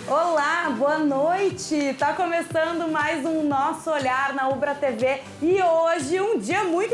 Olá, boa noite! Tá começando mais um Nosso Olhar na Ubra TV e hoje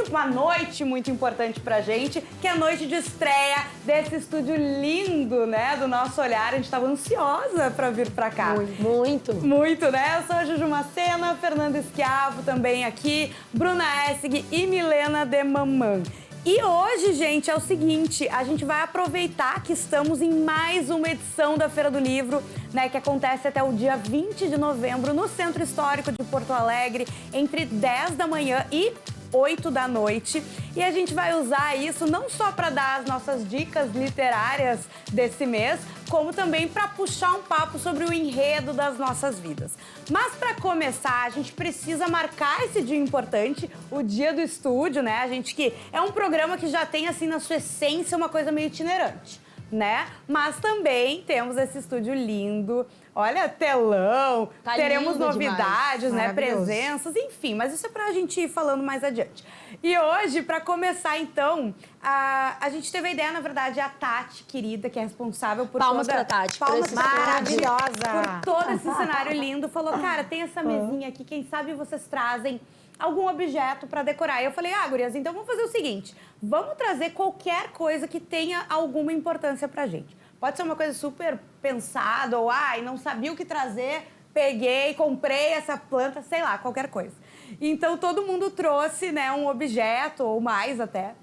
uma noite muito importante pra gente, que é a noite de estreia desse estúdio lindo, né, do Nosso Olhar. A gente tava ansiosa pra vir pra cá. Muito. Muito, né? Eu sou a Juju Macena, Fernanda Schiavo também aqui, Bruna Essig e Milena de Mamã. E hoje, gente, é o seguinte, a gente vai aproveitar que estamos em mais uma edição da Feira do Livro, né, que acontece até o dia 20 de novembro no Centro Histórico de Porto Alegre, entre 10 da manhã e 8 da noite. E a gente vai usar isso não só para dar as nossas dicas literárias desse mês, como também para puxar um papo sobre o enredo das nossas vidas. Mas para começar, a gente precisa marcar esse dia importante, o Dia do Estúdio, né? A gente que é um programa que já tem, assim, na sua essência, uma coisa meio itinerante, né? Mas também temos esse estúdio lindo, olha, telão, Tá teremos lindo novidades, né? Maravilhoso. Presenças, enfim, mas isso é pra gente ir falando mais adiante. E hoje, pra começar, então, a gente teve a ideia, na verdade, a Tati, querida, que é responsável por Palmas toda... pra Tati, Palmas por pra esse Tati, maravilhosa. por todo esse cenário lindo. Falou, cara, tem essa mesinha aqui, quem sabe vocês trazem algum objeto pra decorar. E eu falei, gurias, então vamos fazer o seguinte, vamos trazer qualquer coisa que tenha alguma importância pra gente. Pode ser uma coisa super pensada, ou, não sabia o que trazer, peguei, comprei essa planta, sei lá, qualquer coisa. Então, todo mundo trouxe, né, um objeto, ou mais até,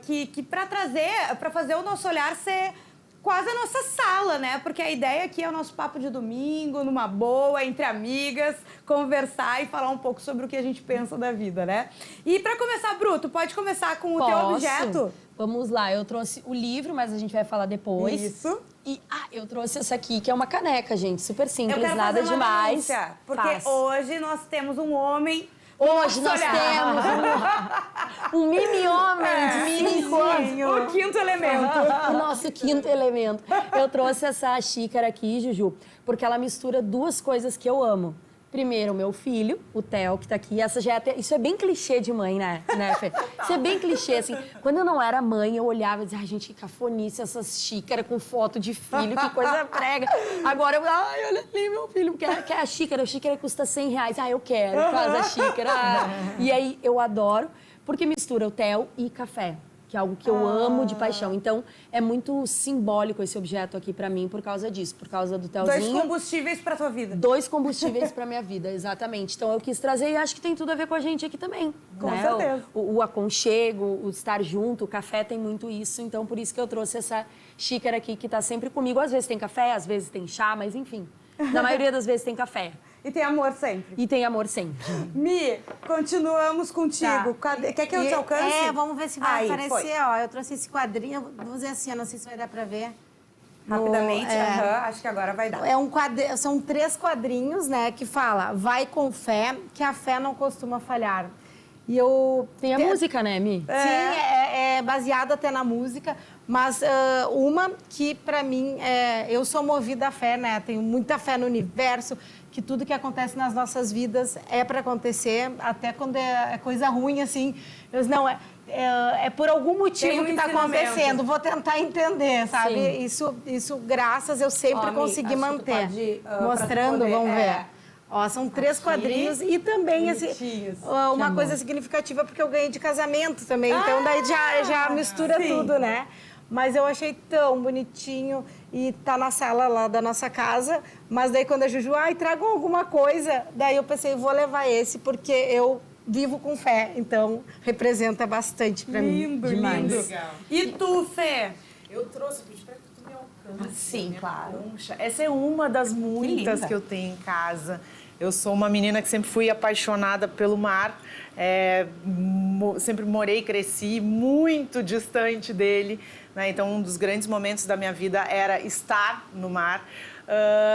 que pra trazer, pra fazer o nosso olhar ser quase a nossa sala, né? Porque a ideia aqui é o nosso papo de domingo, numa boa, entre amigas, conversar e falar um pouco sobre o que a gente pensa da vida, né? E pra começar, Bruto, pode começar com o teu objeto? Vamos lá, eu trouxe o livro, mas a gente vai falar depois. Isso. E, eu trouxe essa aqui, que é uma caneca, gente, super simples, Eu quero nada fazer uma demais. denúncia, porque Faz. hoje nós temos um homem... Hoje nós Olhar. temos um mini-homem de 5 anos. O quinto elemento. O nosso quinto elemento. Eu trouxe essa xícara aqui, Juju, porque ela mistura duas coisas que eu amo. Primeiro, o meu filho, o Theo, que tá aqui. Essa já é isso é bem clichê de mãe, né, Fê? Isso é bem clichê, assim. Quando eu não era mãe, eu olhava e dizia, gente, que cafonice essas xícaras com foto de filho, que coisa prega. Agora eu, olha ali, meu filho, quer a xícara custa R$100. Eu quero, faz a xícara. E aí, eu adoro, porque mistura o Theo e café, que é algo que eu amo de paixão. Então, é muito simbólico esse objeto aqui pra mim por causa disso, por causa do Theozinho. 2 combustíveis pra tua vida. 2 combustíveis pra minha vida, exatamente. Então, eu quis trazer e acho que tem tudo a ver com a gente aqui também. Com certeza. O aconchego, o estar junto, o café tem muito isso. Então, por isso que eu trouxe essa xícara aqui que tá sempre comigo. Às vezes tem café, às vezes tem chá, mas enfim. Na maioria das vezes tem café. E tem amor sempre. E tem amor sempre. Mi, continuamos contigo. Tá. Quer que eu te alcance? Vamos ver se vai aparecer, foi. ó. Eu trouxe esse quadrinho, vamos dizer assim, eu não sei se vai dar pra ver. Rapidamente, acho que agora vai dar. São 3 quadrinhos, né, que fala, vai com fé, que a fé não costuma falhar. E eu... Tem a música, né, Mi? Sim, é baseado até na música, mas uma que, pra mim, eu sou movida à fé, né? Tenho muita fé no universo, que tudo que acontece nas nossas vidas é para acontecer, até quando é coisa ruim, assim. É por algum motivo que está acontecendo, vou tentar entender, sabe? Isso, graças, eu sempre consegui manter. Mostrando, vamos ver. Ó, são 3 quadrinhos e também uma coisa significativa, porque eu ganhei de casamento também, então daí já mistura tudo, né? Mas eu achei tão bonitinho e tá na sala lá da nossa casa, mas daí quando a Juju, tragam alguma coisa, daí eu pensei, vou levar esse, porque eu vivo com fé, então representa bastante pra mim. Lindo, demais. lindo. Legal. E tu, Fê? Eu trouxe, porque espero que tu me alcance. Sim, claro. Concha. Essa é uma das muitas que eu tenho em casa. Eu sou uma menina que sempre fui apaixonada pelo mar. Sempre morei e cresci muito distante dele, né? Então, um dos grandes momentos da minha vida era estar no mar.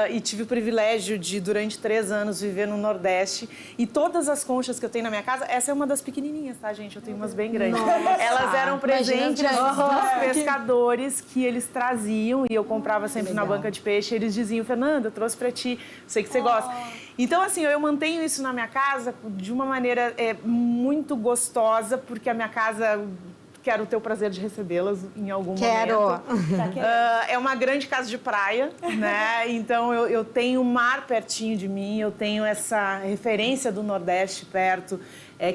E tive o privilégio de, durante 3 anos, viver no Nordeste. E todas as conchas que eu tenho na minha casa, essa é uma das pequenininhas, tá, gente? Eu tenho umas bem grandes. Nossa. Elas eram presentes Imagina dos pescadores que eles traziam. E eu comprava sempre na banca de peixe. E eles diziam, Fernanda, eu trouxe pra ti, sei que você gosta. Então, assim, eu mantenho isso na minha casa de uma maneira muito gostosa, porque a minha casa quero ter o prazer de recebê-las em algum Quero. momento. É uma grande casa de praia, né? Então eu tenho o mar pertinho de mim, eu tenho essa referência do Nordeste perto.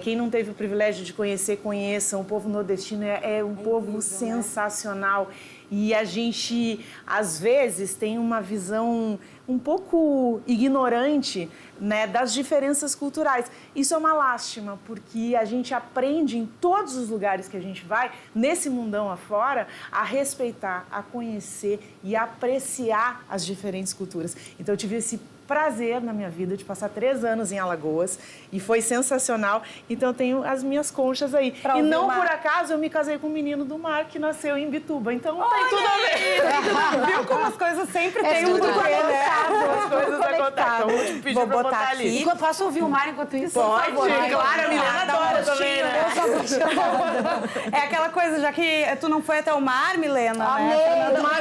Quem não teve o privilégio de conhecer, conheçam. O povo nordestino é um povo sensacional. E a gente, às vezes, tem uma visão um pouco ignorante, né, das diferenças culturais. Isso é uma lástima, porque a gente aprende em todos os lugares que a gente vai, nesse mundão afora, a respeitar, a conhecer e a apreciar as diferentes culturas. Então, eu tive esse prazer na minha vida de passar 3 anos em Alagoas e foi sensacional. Então eu tenho as minhas conchas aí. E não por acaso eu me casei com um menino do mar que nasceu em Bituba. Então tem tudo a ver. Viu como as coisas sempre têm um tudo conectado. As coisas acontecem. Então vou te pedir pra botar ali. Posso ouvir o mar enquanto isso? Pode, claro, a Milena adora também, né? É aquela coisa, já que tu não foi até o mar, Milena, Amei. né? O mar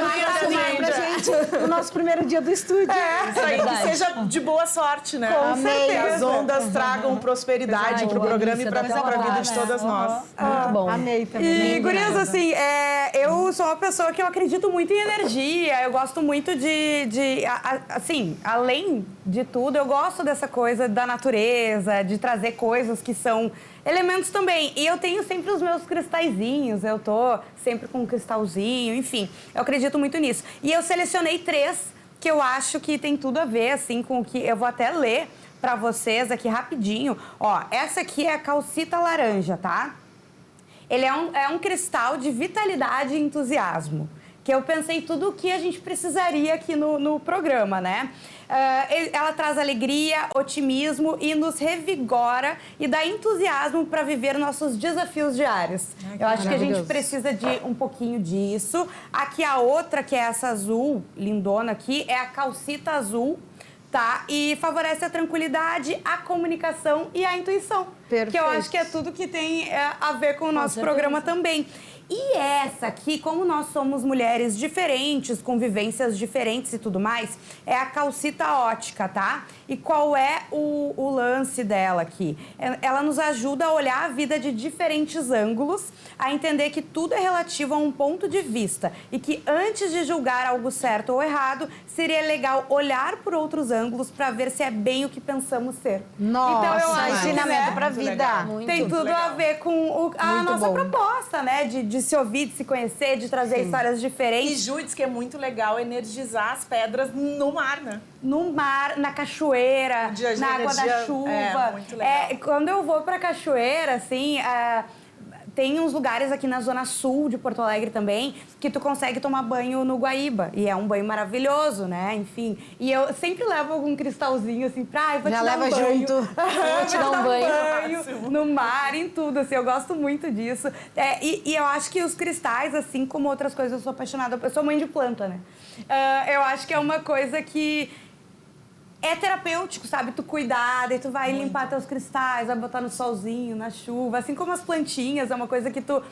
pra gente no nosso primeiro dia do estúdio. Isso aí, que seja de boa sorte, né? Amei. Que as ondas tragam prosperidade pro programa e pra vida de todas nós. Muito bom. Amei também. E, gurias, assim, eu sou uma pessoa que eu acredito muito em energia, eu gosto muito assim, além de tudo, eu gosto dessa coisa da natureza, de trazer coisas que são elementos também. E eu tenho sempre os meus cristalzinhos, eu tô sempre com um cristalzinho, enfim, eu acredito muito nisso. E eu selecionei 3 que eu acho que tem tudo a ver, assim, com o que eu vou até ler pra vocês aqui rapidinho. Ó, essa aqui é a calcita laranja, tá? Ele é um cristal de vitalidade e entusiasmo, que eu pensei tudo o que a gente precisaria aqui no programa, né? Ela traz alegria, otimismo e nos revigora e dá entusiasmo para viver nossos desafios diários. Eu acho que a gente precisa de um pouquinho disso. Aqui a outra, que é essa azul, lindona aqui, é a calcita azul, tá? E favorece a tranquilidade, a comunicação e a intuição. Perfeito. Que eu acho que é tudo que tem a ver com o nosso programa também. E essa aqui, como nós somos mulheres diferentes, com vivências diferentes e tudo mais, é a calcita ótica, tá? E qual é o lance dela aqui? Ela nos ajuda a olhar a vida de diferentes ângulos, a entender que tudo é relativo a um ponto de vista e que antes de julgar algo certo ou errado, seria legal olhar por outros ângulos para ver se é bem o que pensamos ser. Nossa, então, eu acho ensinamento pra muito vida. legal. tem tudo a ver com a nossa proposta, né? De se ouvir, de se conhecer, de trazer histórias E diferentes. Ju diz que é muito legal energizar as pedras no mar, né? No mar, na cachoeira, De na água da energia, chuva. muito legal. Quando eu vou pra cachoeira, assim, tem uns lugares aqui na zona sul de Porto Alegre também que tu consegue tomar banho no Guaíba. E é um banho maravilhoso, né? Enfim. E eu sempre levo algum cristalzinho, assim, vou Já te dar leva um banho. junto. Vou te dar um banho. no mar, em tudo, assim. Eu gosto muito disso. E eu acho que os cristais, assim como outras coisas, eu sou apaixonada. Eu sou mãe de planta, né? Eu acho que é uma coisa que é terapêutico, sabe? Tu cuidar, daí tu vai limpar teus cristais, vai botar no solzinho, na chuva. Assim como as plantinhas, é uma coisa que tu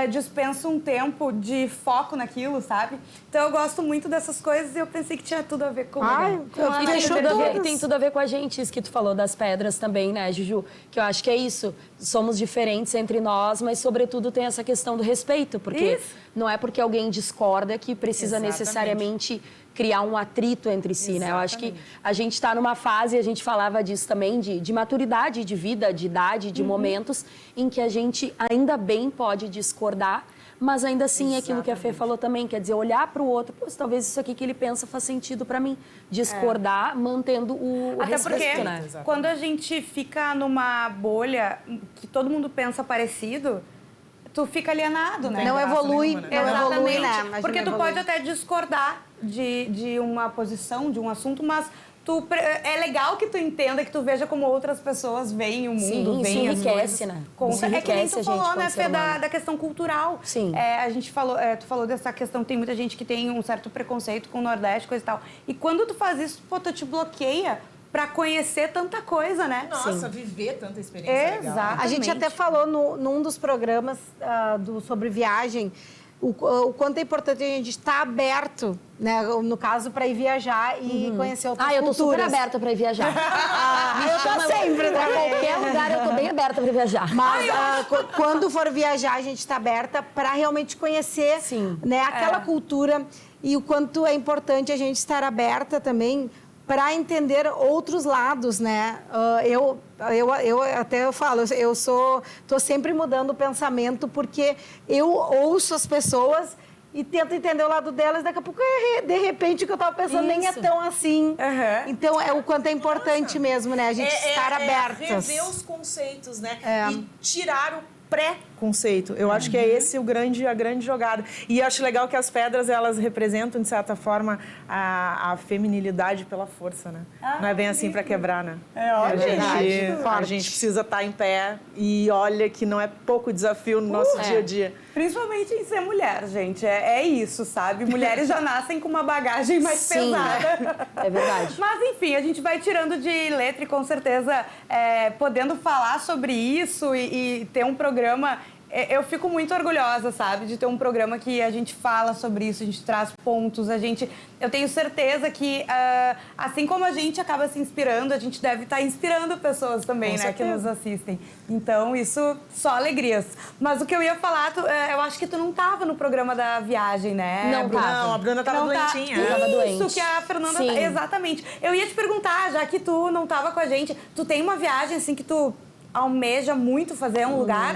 dispensa um tempo de foco naquilo, sabe? Então eu gosto muito dessas coisas e eu pensei que tinha tudo a ver com E tem tudo a ver com a gente, isso que tu falou das pedras também, né, Juju? Que eu acho que é isso. Somos diferentes entre nós, mas sobretudo tem essa questão do respeito, porque não é porque alguém discorda que precisa necessariamente criar um atrito entre si, né? Eu acho que a gente está numa fase, a gente falava disso também, de maturidade de vida, de idade, de momentos em que a gente ainda bem pode discordar, mas ainda assim é aquilo que a Fê falou também, quer dizer, olhar para o outro, pô, talvez isso aqui que ele pensa faz sentido para mim. Discordar, mantendo o Até respeito, porque né? quando a gente fica numa bolha que todo mundo pensa parecido, tu fica alienado, né? Não evolui, nenhuma, né? não evolui, né? Exatamente. Imagina, Porque tu evolui. pode até discordar de uma posição, de um assunto, mas é legal que tu entenda, que tu veja como outras pessoas veem o mundo, Sim, veem isso as enriquece, coisas. né? É Isso que nem enriquece tu a gente falou, como né, ser Fê, humano. da questão cultural. Sim. A gente falou, tu falou dessa questão, tem muita gente que tem um certo preconceito com o Nordeste, coisa e tal. E quando tu faz isso, pô, tu te bloqueia pra conhecer tanta coisa, né? Nossa, viver tanta experiência legal. Exato. A gente até falou num dos programas sobre viagem, o quanto é importante a gente estar aberto, né? No caso, para ir viajar e conhecer outras culturas. Eu tô super aberta para ir viajar. Eu tô sempre Pra também. qualquer lugar eu tô bem aberta para viajar. Mas quando for viajar, a gente está aberta para realmente conhecer, né, aquela cultura e o quanto é importante a gente estar aberta também para entender outros lados, né? Eu falo, tô sempre mudando o pensamento porque eu ouço as pessoas e tento entender o lado delas, daqui a pouco, de repente, o que eu estava pensando nem é tão assim. Então, é o quanto é importante mesmo, né? A gente estar abertas. Rever os conceitos, né? E tirar o pré-conceito. Eu acho que é esse a grande jogada. E acho legal que as pedras, elas representam, de certa forma, a feminilidade pela força, né? Não é bem assim para quebrar, né? É ótimo. A gente precisa estar em pé e olha que não é pouco desafio no nosso dia a dia. Principalmente em ser mulher, gente. É isso, sabe? Mulheres já nascem com uma bagagem mais pesada. É verdade. Mas, enfim, a gente vai tirando de letra e, com certeza, podendo falar sobre isso e ter um programa... Eu fico muito orgulhosa, sabe? De ter um programa que a gente fala sobre isso, a gente traz pontos, eu tenho certeza que, assim como a gente acaba se inspirando, a gente deve estar inspirando pessoas também, né? Que nos assistem. Então, isso, só alegrias. Mas o que eu ia falar, eu acho que tu não tava no programa da viagem, né? Não Bruna? tava. Não, a Bruna tava doentinha. Eu tava doente. Isso que a Fernanda... Sim. Exatamente. Eu ia te perguntar, já que tu não tava com a gente, tu tem uma viagem, assim, que tu almeja muito fazer um lugar?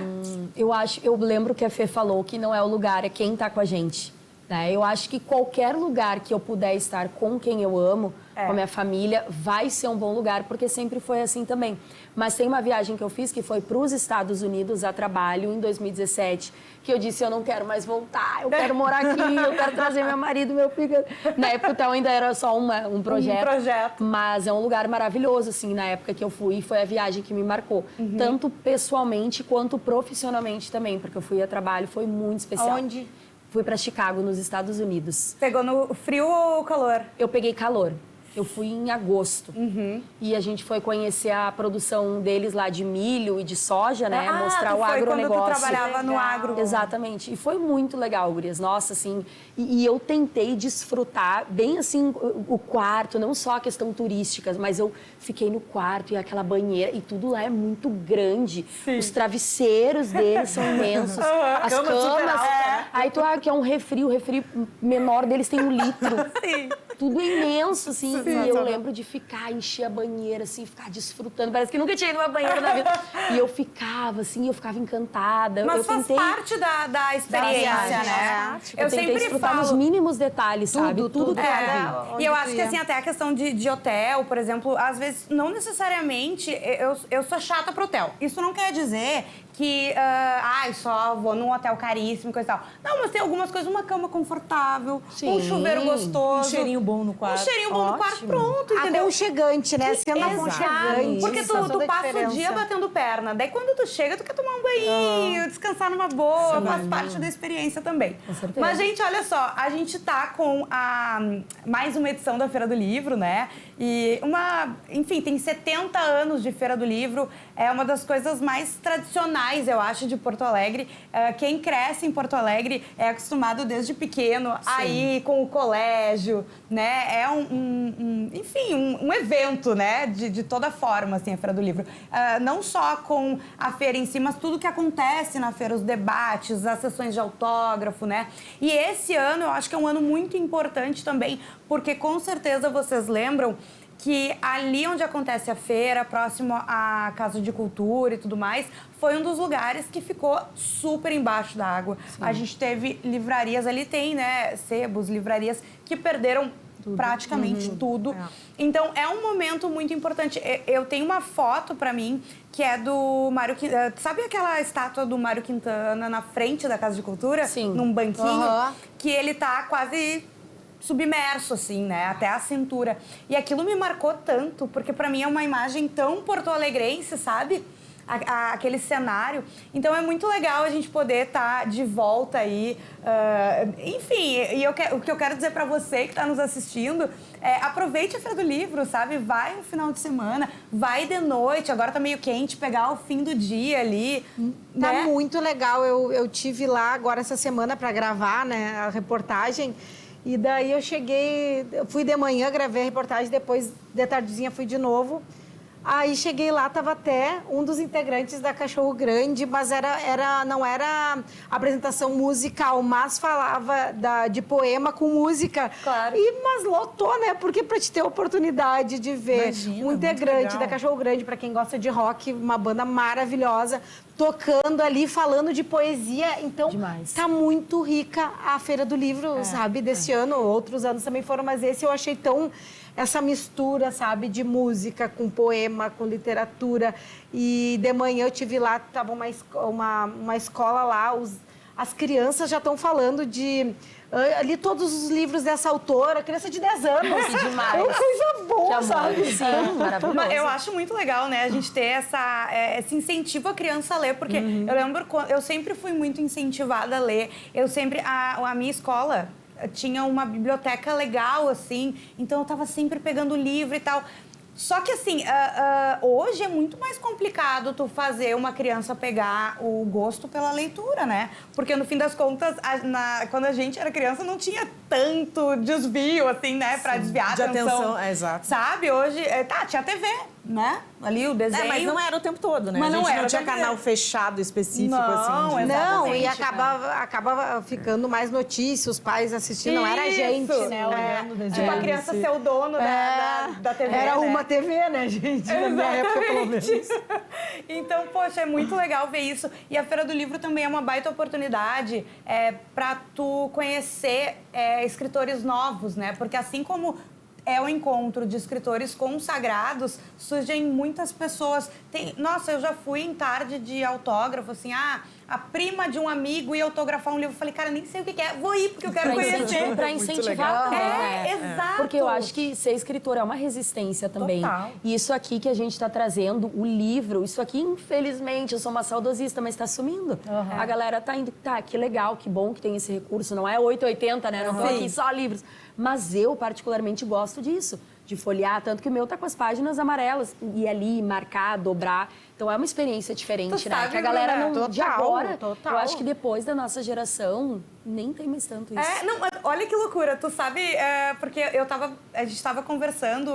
Eu lembro que a Fê falou que não é o lugar, é quem tá com a gente. Né? Eu acho que qualquer lugar que eu puder estar com quem eu amo, com a minha família, vai ser um bom lugar, porque sempre foi assim também. Mas tem uma viagem que eu fiz que foi para os Estados Unidos a trabalho em 2017, que eu disse, eu não quero mais voltar, eu quero morar aqui, eu quero trazer meu marido, meu filho. Na época, então, ainda era só um projeto. Mas é um lugar maravilhoso, assim, na época que eu fui, foi a viagem que me marcou. Tanto pessoalmente quanto profissionalmente também, porque eu fui a trabalho, foi muito especial. Onde? Fui para Chicago, nos Estados Unidos. Pegou no frio ou calor? Eu peguei calor. Eu fui em agosto. E a gente foi conhecer a produção deles lá de milho e de soja, né? Mostrar o agronegócio. Quando tu trabalhava no agro. Exatamente. E foi muito legal, gurias. Nossa, assim... E eu tentei desfrutar bem, assim, o quarto. Não só a questão turística, mas eu fiquei no quarto e aquela banheira. E tudo lá é muito grande. Os travesseiros deles são imensos. As camas. Super alta, né? Aí tu, que é um refri. O refri menor deles tem 1 litro. Sim. Tudo imenso, assim. E eu lembro de encher a banheira, assim, ficar desfrutando. Parece que nunca tinha ido numa banheira na vida. E eu ficava, assim, eu ficava encantada. Mas eu faz tentei... parte da experiência, né? Eu tentei desfrutar nos mínimos detalhes, sabe? Tudo que eu vi. E eu acho que, assim, até a questão de hotel, por exemplo, às vezes, não necessariamente, eu sou chata pro hotel. Isso não quer dizer que, só vou num hotel caríssimo e coisa e tal. Não, mas tem algumas coisas, uma cama confortável, um chuveiro gostoso. Um cheirinho bom no quarto. Um cheirinho bom no quarto, pronto, entendeu? Aconchegante, né? Sendo aconchegante. Porque tu passa o dia batendo perna. Daí, quando tu chega, tu quer tomar um banho, descansar numa boa, faz parte da experiência também. Com certeza. Mas, gente, olha só, a gente tá com mais uma edição da Feira do Livro, né? E enfim, tem 70 anos de Feira do Livro. É uma das coisas mais tradicionais, eu acho, de Porto Alegre. Quem cresce em Porto Alegre é acostumado desde pequeno a ir com o colégio, né? É um evento, né? De toda forma, assim, a Feira do Livro. Não só com a feira em si, mas tudo que acontece na feira, os debates, as sessões de autógrafo, né? E esse ano, eu acho que é um ano muito importante também, porque com certeza vocês lembram que ali onde acontece a feira, próximo à Casa de Cultura e tudo mais, foi um dos lugares que ficou super embaixo da água. A gente teve livrarias, ali tem, né, sebos, livrarias que perderam praticamente tudo. Então, é um momento muito importante. Eu tenho uma foto pra mim que é do Mário Quintana. Sabe aquela estátua do Mário Quintana na frente da Casa de Cultura? Sim. Num banquinho? Que ele tá quase submerso, assim, né? Até a cintura. E aquilo me marcou tanto, porque pra mim é uma imagem tão porto-alegrense, sabe? aquele cenário. Então é muito legal a gente poder estar de volta aí. Enfim, o que eu quero dizer para você que está nos assistindo aproveite a Feira do Livro, sabe? Vai no final de semana, vai de noite, agora tá meio quente, pegar o fim do dia ali. Tá né? muito legal. Eu tive lá agora essa semana para gravar, né, a reportagem. E daí eu fui de manhã, gravei a reportagem, depois de tardezinha fui de novo. Aí cheguei lá, tava até um dos integrantes da Cachorro Grande, mas não era apresentação musical, mas falava de poema com música. Claro. Mas lotou, né? Porque para te ter a oportunidade de ver um integrante da Cachorro Grande, para quem gosta de rock, uma banda maravilhosa, tocando ali, falando de poesia. Então, tá muito rica a Feira do Livro, sabe? Desse ano, outros anos também foram, mas esse eu achei tão... Essa mistura, sabe, de música com poema, com literatura. E de manhã eu tive lá, tava uma escola lá, as crianças já estão falando de... ali todos os livros dessa autora, criança de 10 anos. Que demais. É uma coisa boa, sabe? Sim, maravilhoso. Eu acho muito legal, né, a gente ter esse incentivo à criança a ler, porque eu lembro, eu sempre fui muito incentivada a ler. Eu sempre, a minha escola tinha uma biblioteca legal, assim, então eu tava sempre pegando livro e tal. Só que, assim, hoje é muito mais complicado tu fazer uma criança pegar o gosto pela leitura, né? Porque, no fim das contas, quando a gente era criança, não tinha tanto desvio, assim, né? Pra desviar a atenção. Exato. Sabe? Hoje, tinha TV, né? Ali o desenho. Mas não era o tempo todo, né? Mas a gente não tinha era canal fechado específico, não, assim. Não, e Exatamente, acaba ficando mais notícias, os pais assistindo, não era a gente, né? Olhando o desenho. Tipo, a criança ser o dono da TV, Era né? uma TV, né, gente? Na minha época, pelo menos. Então, poxa, é muito legal ver isso. E a Feira do Livro também é uma baita oportunidade para tu conhecer escritores novos, né? Porque assim como é o encontro de escritores consagrados, surgem muitas pessoas. Nossa, eu já fui em tarde de autógrafo, assim, a prima de um amigo ia autografar um livro. Falei, cara, nem sei o que é, vou ir porque eu quero conhecer. Pra incentivar também, né? Exato. Porque eu acho que ser escritor é uma resistência também. Total. E isso aqui que a gente tá trazendo, o livro, isso aqui, infelizmente, eu sou uma saudosista, mas tá sumindo. A galera tá indo, que legal, que bom que tem esse recurso. Não é 880, né? Não tô aqui só livros. Mas eu, particularmente, gosto disso, de folhear. Tanto que o meu tá com as páginas amarelas. Ir ali, marcar, dobrar. Então, é uma experiência diferente, né? Sabe, Que a galera Bruna? não... de agora, total. eu acho que depois da nossa geração, nem tem mais tanto isso. Não, mas olha que loucura. Tu sabe, porque a gente estava conversando,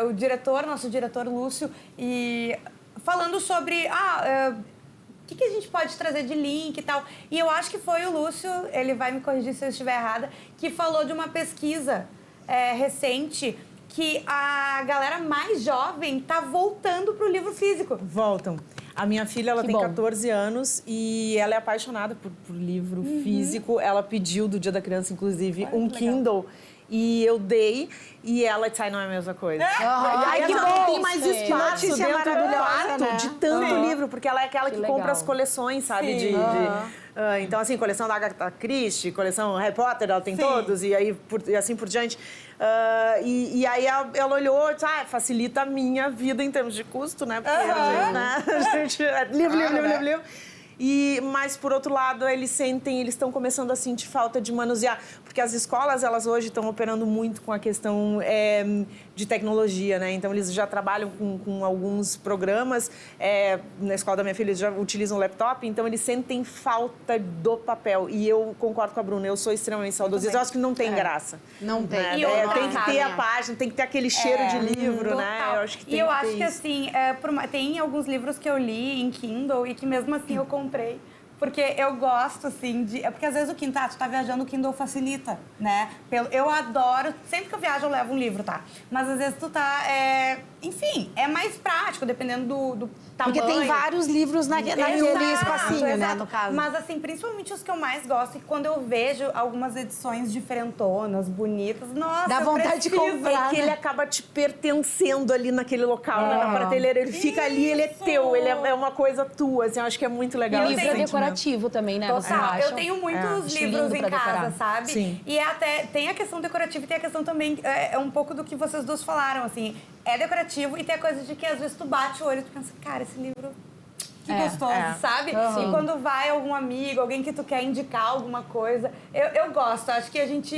o diretor, nosso diretor Lúcio, e falando sobre... o que a gente pode trazer de link e tal? E eu acho que foi o Lúcio, ele vai me corrigir se eu estiver errada, que falou de uma pesquisa recente que a galera mais jovem tá voltando pro livro físico. Voltam. A minha filha, ela Que tem bom. 14 anos e ela é apaixonada por livro físico. Ela pediu do Dia da Criança, inclusive, um Kindle. E eu dei, e ela disse, não é a mesma coisa. Ai, que ela bom! não tem mais Que espaço notícia dentro do maravilhosa, quarto né? de tanto livro, porque ela é aquela que compra legal. as coleções, sabe? Então, assim, coleção da Agatha Christie, coleção Harry Potter, ela tem todos, e assim por diante. E aí ela olhou e disse, facilita a minha vida em termos de custo, né? Porque a gente, livro. Mas, por outro lado, eles estão começando a sentir falta de manusear, porque as escolas, elas hoje estão operando muito com a questão de tecnologia, né? Então, eles já trabalham com alguns programas, na escola da minha filha, eles já utilizam laptop, então eles sentem falta do papel. E eu concordo com a Bruna, eu sou extremamente saudosista, eu acho que não tem graça. Não tem. Né? E outra, Tem que ter a né? página, tem que ter aquele cheiro de livro, né? Total. Eu acho que tem e eu que ter acho que isso. assim, tem alguns livros que eu li em Kindle e que mesmo assim eu comprei. Porque eu gosto, assim, porque às vezes o Kindle, tu tá viajando, o Kindle facilita, né? Eu adoro, sempre que eu viajo eu levo um livro, tá? Mas às vezes tu tá, enfim, é mais prático, dependendo do tamanho. Porque tem vários livros naquele espacinho, né, no caso. Mas, assim, principalmente os que eu mais gosto, e quando eu vejo algumas edições diferentonas, bonitas, nossa, Dá vontade de comprar. É que ele acaba te pertencendo ali naquele local, né? Na prateleira. Ele fica ali, ele é teu, ele é uma coisa tua, assim, eu acho que é muito legal. E esse livro é sentimento. decorativo também, né? Vocês não Total. acham? Eu tenho muitos Acho livros lindo em pra casa, decorar. sabe? Sim. E até tem a questão decorativa e tem a questão também, um pouco do que vocês duas falaram, assim. é decorativo e tem a coisa de que às vezes tu bate o olho e tu pensa, cara, esse livro... Que gostoso, sabe? E quando vai algum amigo, alguém que tu quer indicar alguma coisa, eu gosto. Acho que a gente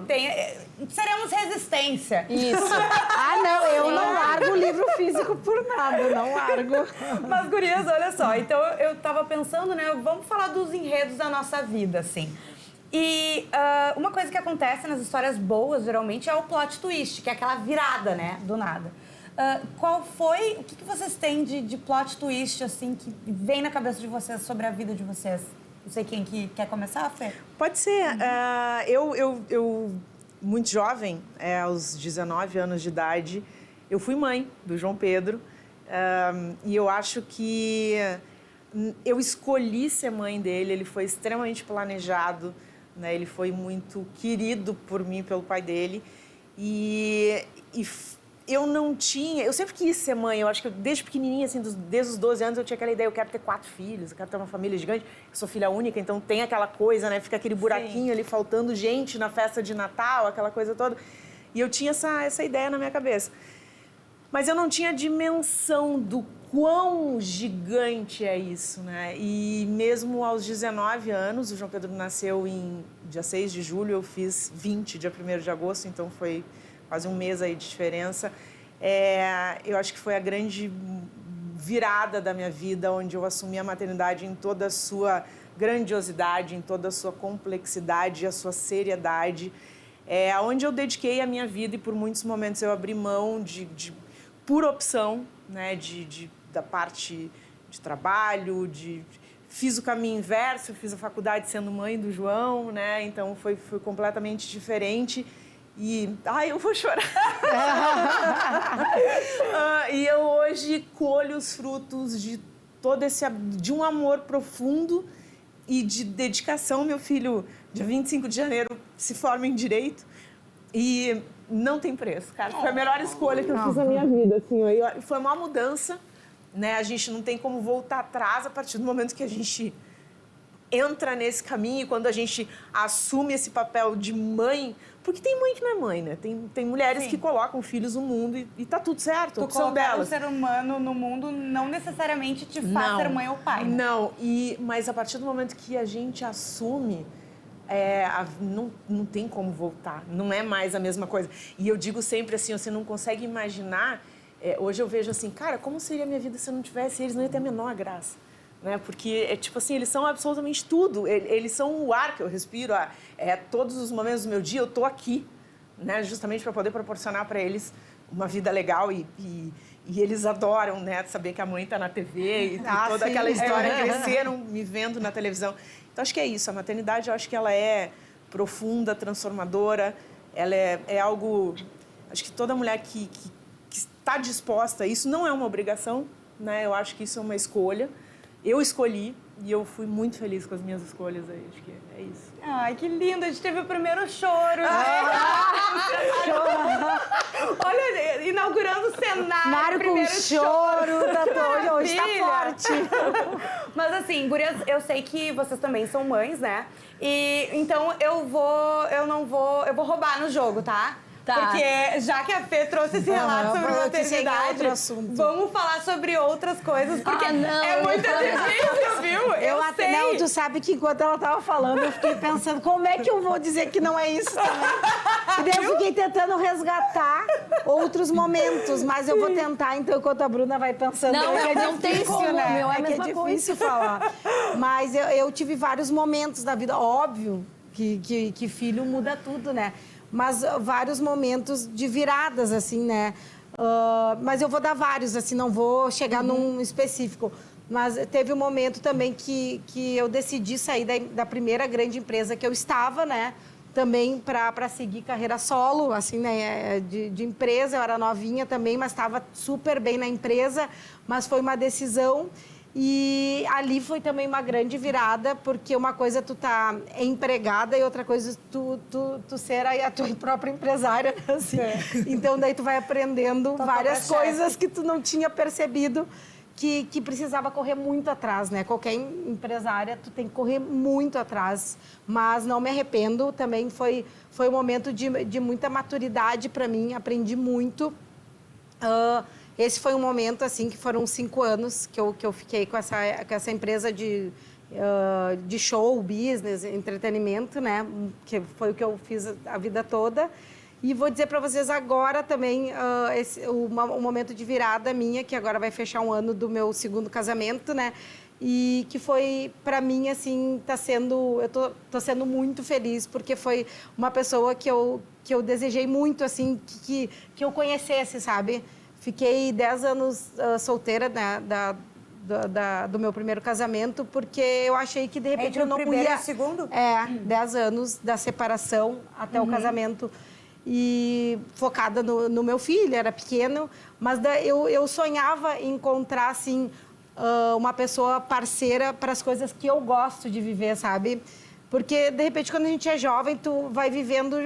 tem... Seremos resistência. Isso. Não, eu não largo o livro físico por nada, não largo. Mas, gurias, olha só. Então, eu tava pensando, né? Vamos falar dos enredos da nossa vida, assim. E uma coisa que acontece nas histórias boas, geralmente, é o plot twist, que é aquela virada, né? Do nada. Qual foi... O que vocês têm de plot twist, assim, que vem na cabeça de vocês sobre a vida de vocês? Não sei quem que quer começar, Fê? Pode ser. Eu muito jovem, aos 19 anos de idade, eu fui mãe do João Pedro. E eu acho que eu escolhi ser mãe dele. Ele foi extremamente planejado, né? Ele foi muito querido por mim, pelo pai dele. E eu não tinha... Eu sempre quis ser mãe. Eu acho que desde pequenininha, assim, desde os 12 anos, eu tinha aquela ideia, eu quero ter 4 filhos, eu quero ter uma família gigante. Eu sou filha única, então tem aquela coisa, né? Fica aquele buraquinho ali, faltando gente na festa de Natal, aquela coisa toda. E eu tinha essa ideia na minha cabeça. Mas eu não tinha dimensão do quão gigante é isso, né? E mesmo aos 19 anos, o João Pedro nasceu em dia 6 de julho, eu fiz 20, dia 1º de agosto, então foi... quase um mês aí de diferença. Eu acho que foi a grande virada da minha vida, onde eu assumi a maternidade em toda a sua grandiosidade, em toda a sua complexidade, a sua seriedade, onde eu dediquei a minha vida e por muitos momentos eu abri mão por opção, né, da parte de trabalho, fiz o caminho inverso, eu fiz a faculdade sendo mãe do João, né, então foi completamente diferente. Eu vou chorar. E eu hoje colho os frutos de todo de um amor profundo e de dedicação. Meu filho, dia 25 de janeiro, se forma em Direito e não tem preço, cara. Foi a melhor escolha que eu fiz na minha vida, assim. Foi uma mudança, né? A gente não tem como voltar atrás a partir do momento que a gente entra nesse caminho e quando a gente assume esse papel de mãe. Porque tem mãe que não é mãe, né? Tem mulheres que colocam filhos no mundo e tá tudo certo, a opção delas. Um ser humano no mundo não necessariamente te faz ser mãe ou pai, né? Não, mas a partir do momento que a gente assume, não tem como voltar. Não é mais a mesma coisa. E eu digo sempre assim, você não consegue imaginar... hoje eu vejo assim, cara, como seria a minha vida se eu não tivesse eles? Não ia ter a menor graça. Né? Porque, tipo assim, eles são absolutamente tudo. Eles são o ar que eu respiro. Todos os momentos do meu dia eu tô aqui, né? Justamente para poder proporcionar para eles uma vida legal e eles adoram, né? Saber que a mãe tá na TV e toda aquela história, cresceram me vendo na televisão. Então, acho que é isso. A maternidade, eu acho que ela é profunda, transformadora. Ela é algo... Acho que toda mulher que está disposta a isso, não é uma obrigação, né? Eu acho que isso é uma escolha. Eu escolhi e eu fui muito feliz com as minhas escolhas aí, acho que é isso. Ai, que lindo, a gente teve o primeiro choro. Olha, inaugurando o cenário. Mário com choro, hoje tá forte. Mas assim, gurias, eu sei que vocês também são mães, né? E então eu vou roubar no jogo, tá? Tá. Porque já que a Fê trouxe esse relato sobre maternidade, vamos falar sobre outras coisas, porque é muito difícil, viu? Eu sei. Não, tu sabe que enquanto ela tava falando, eu fiquei pensando, como é que eu vou dizer que não é isso também? E daí eu fiquei tentando resgatar outros momentos, mas eu vou tentar, então, enquanto a Bruna vai pensando. Não tem como, né? meu, é a que mesma é difícil falar. Mas eu tive vários momentos da vida, óbvio que filho muda tudo, né? Mas vários momentos de viradas, assim, né? Mas eu vou dar vários, assim, não vou chegar num específico. Mas teve um momento também que eu decidi sair da primeira grande empresa que eu estava, né? Também para seguir carreira solo, assim, né? De empresa, eu era novinha também, mas estava super bem na empresa. Mas foi uma decisão... E ali foi também uma grande virada, porque uma coisa tu tá empregada e outra coisa tu ser a tua própria empresária, assim. Então daí tu vai aprendendo várias coisas que tu não tinha percebido que precisava correr muito atrás, né? Qualquer empresária, tu tem que correr muito atrás, mas não me arrependo, também foi um momento de muita maturidade para mim, aprendi muito. Esse foi um momento, assim, que foram 5 anos que eu fiquei com essa empresa de show, business, entretenimento, né? Que foi o que eu fiz a vida toda. E vou dizer para vocês agora também o momento de virada minha, que agora vai fechar um ano do meu 2º casamento, né? E que foi, para mim, assim, eu tô sendo muito feliz, porque foi uma pessoa que eu desejei muito, assim, que eu conhecesse, sabe? Fiquei 10 anos solteira, né, do meu primeiro casamento, porque eu achei que, de repente, eu não ia... Entre o primeiro e o segundo? 10 anos da separação até o casamento. E focada no meu filho, era pequeno, mas eu sonhava em encontrar, assim, uma pessoa parceira para as coisas que eu gosto de viver, sabe? Porque, de repente, quando a gente é jovem, tu vai vivendo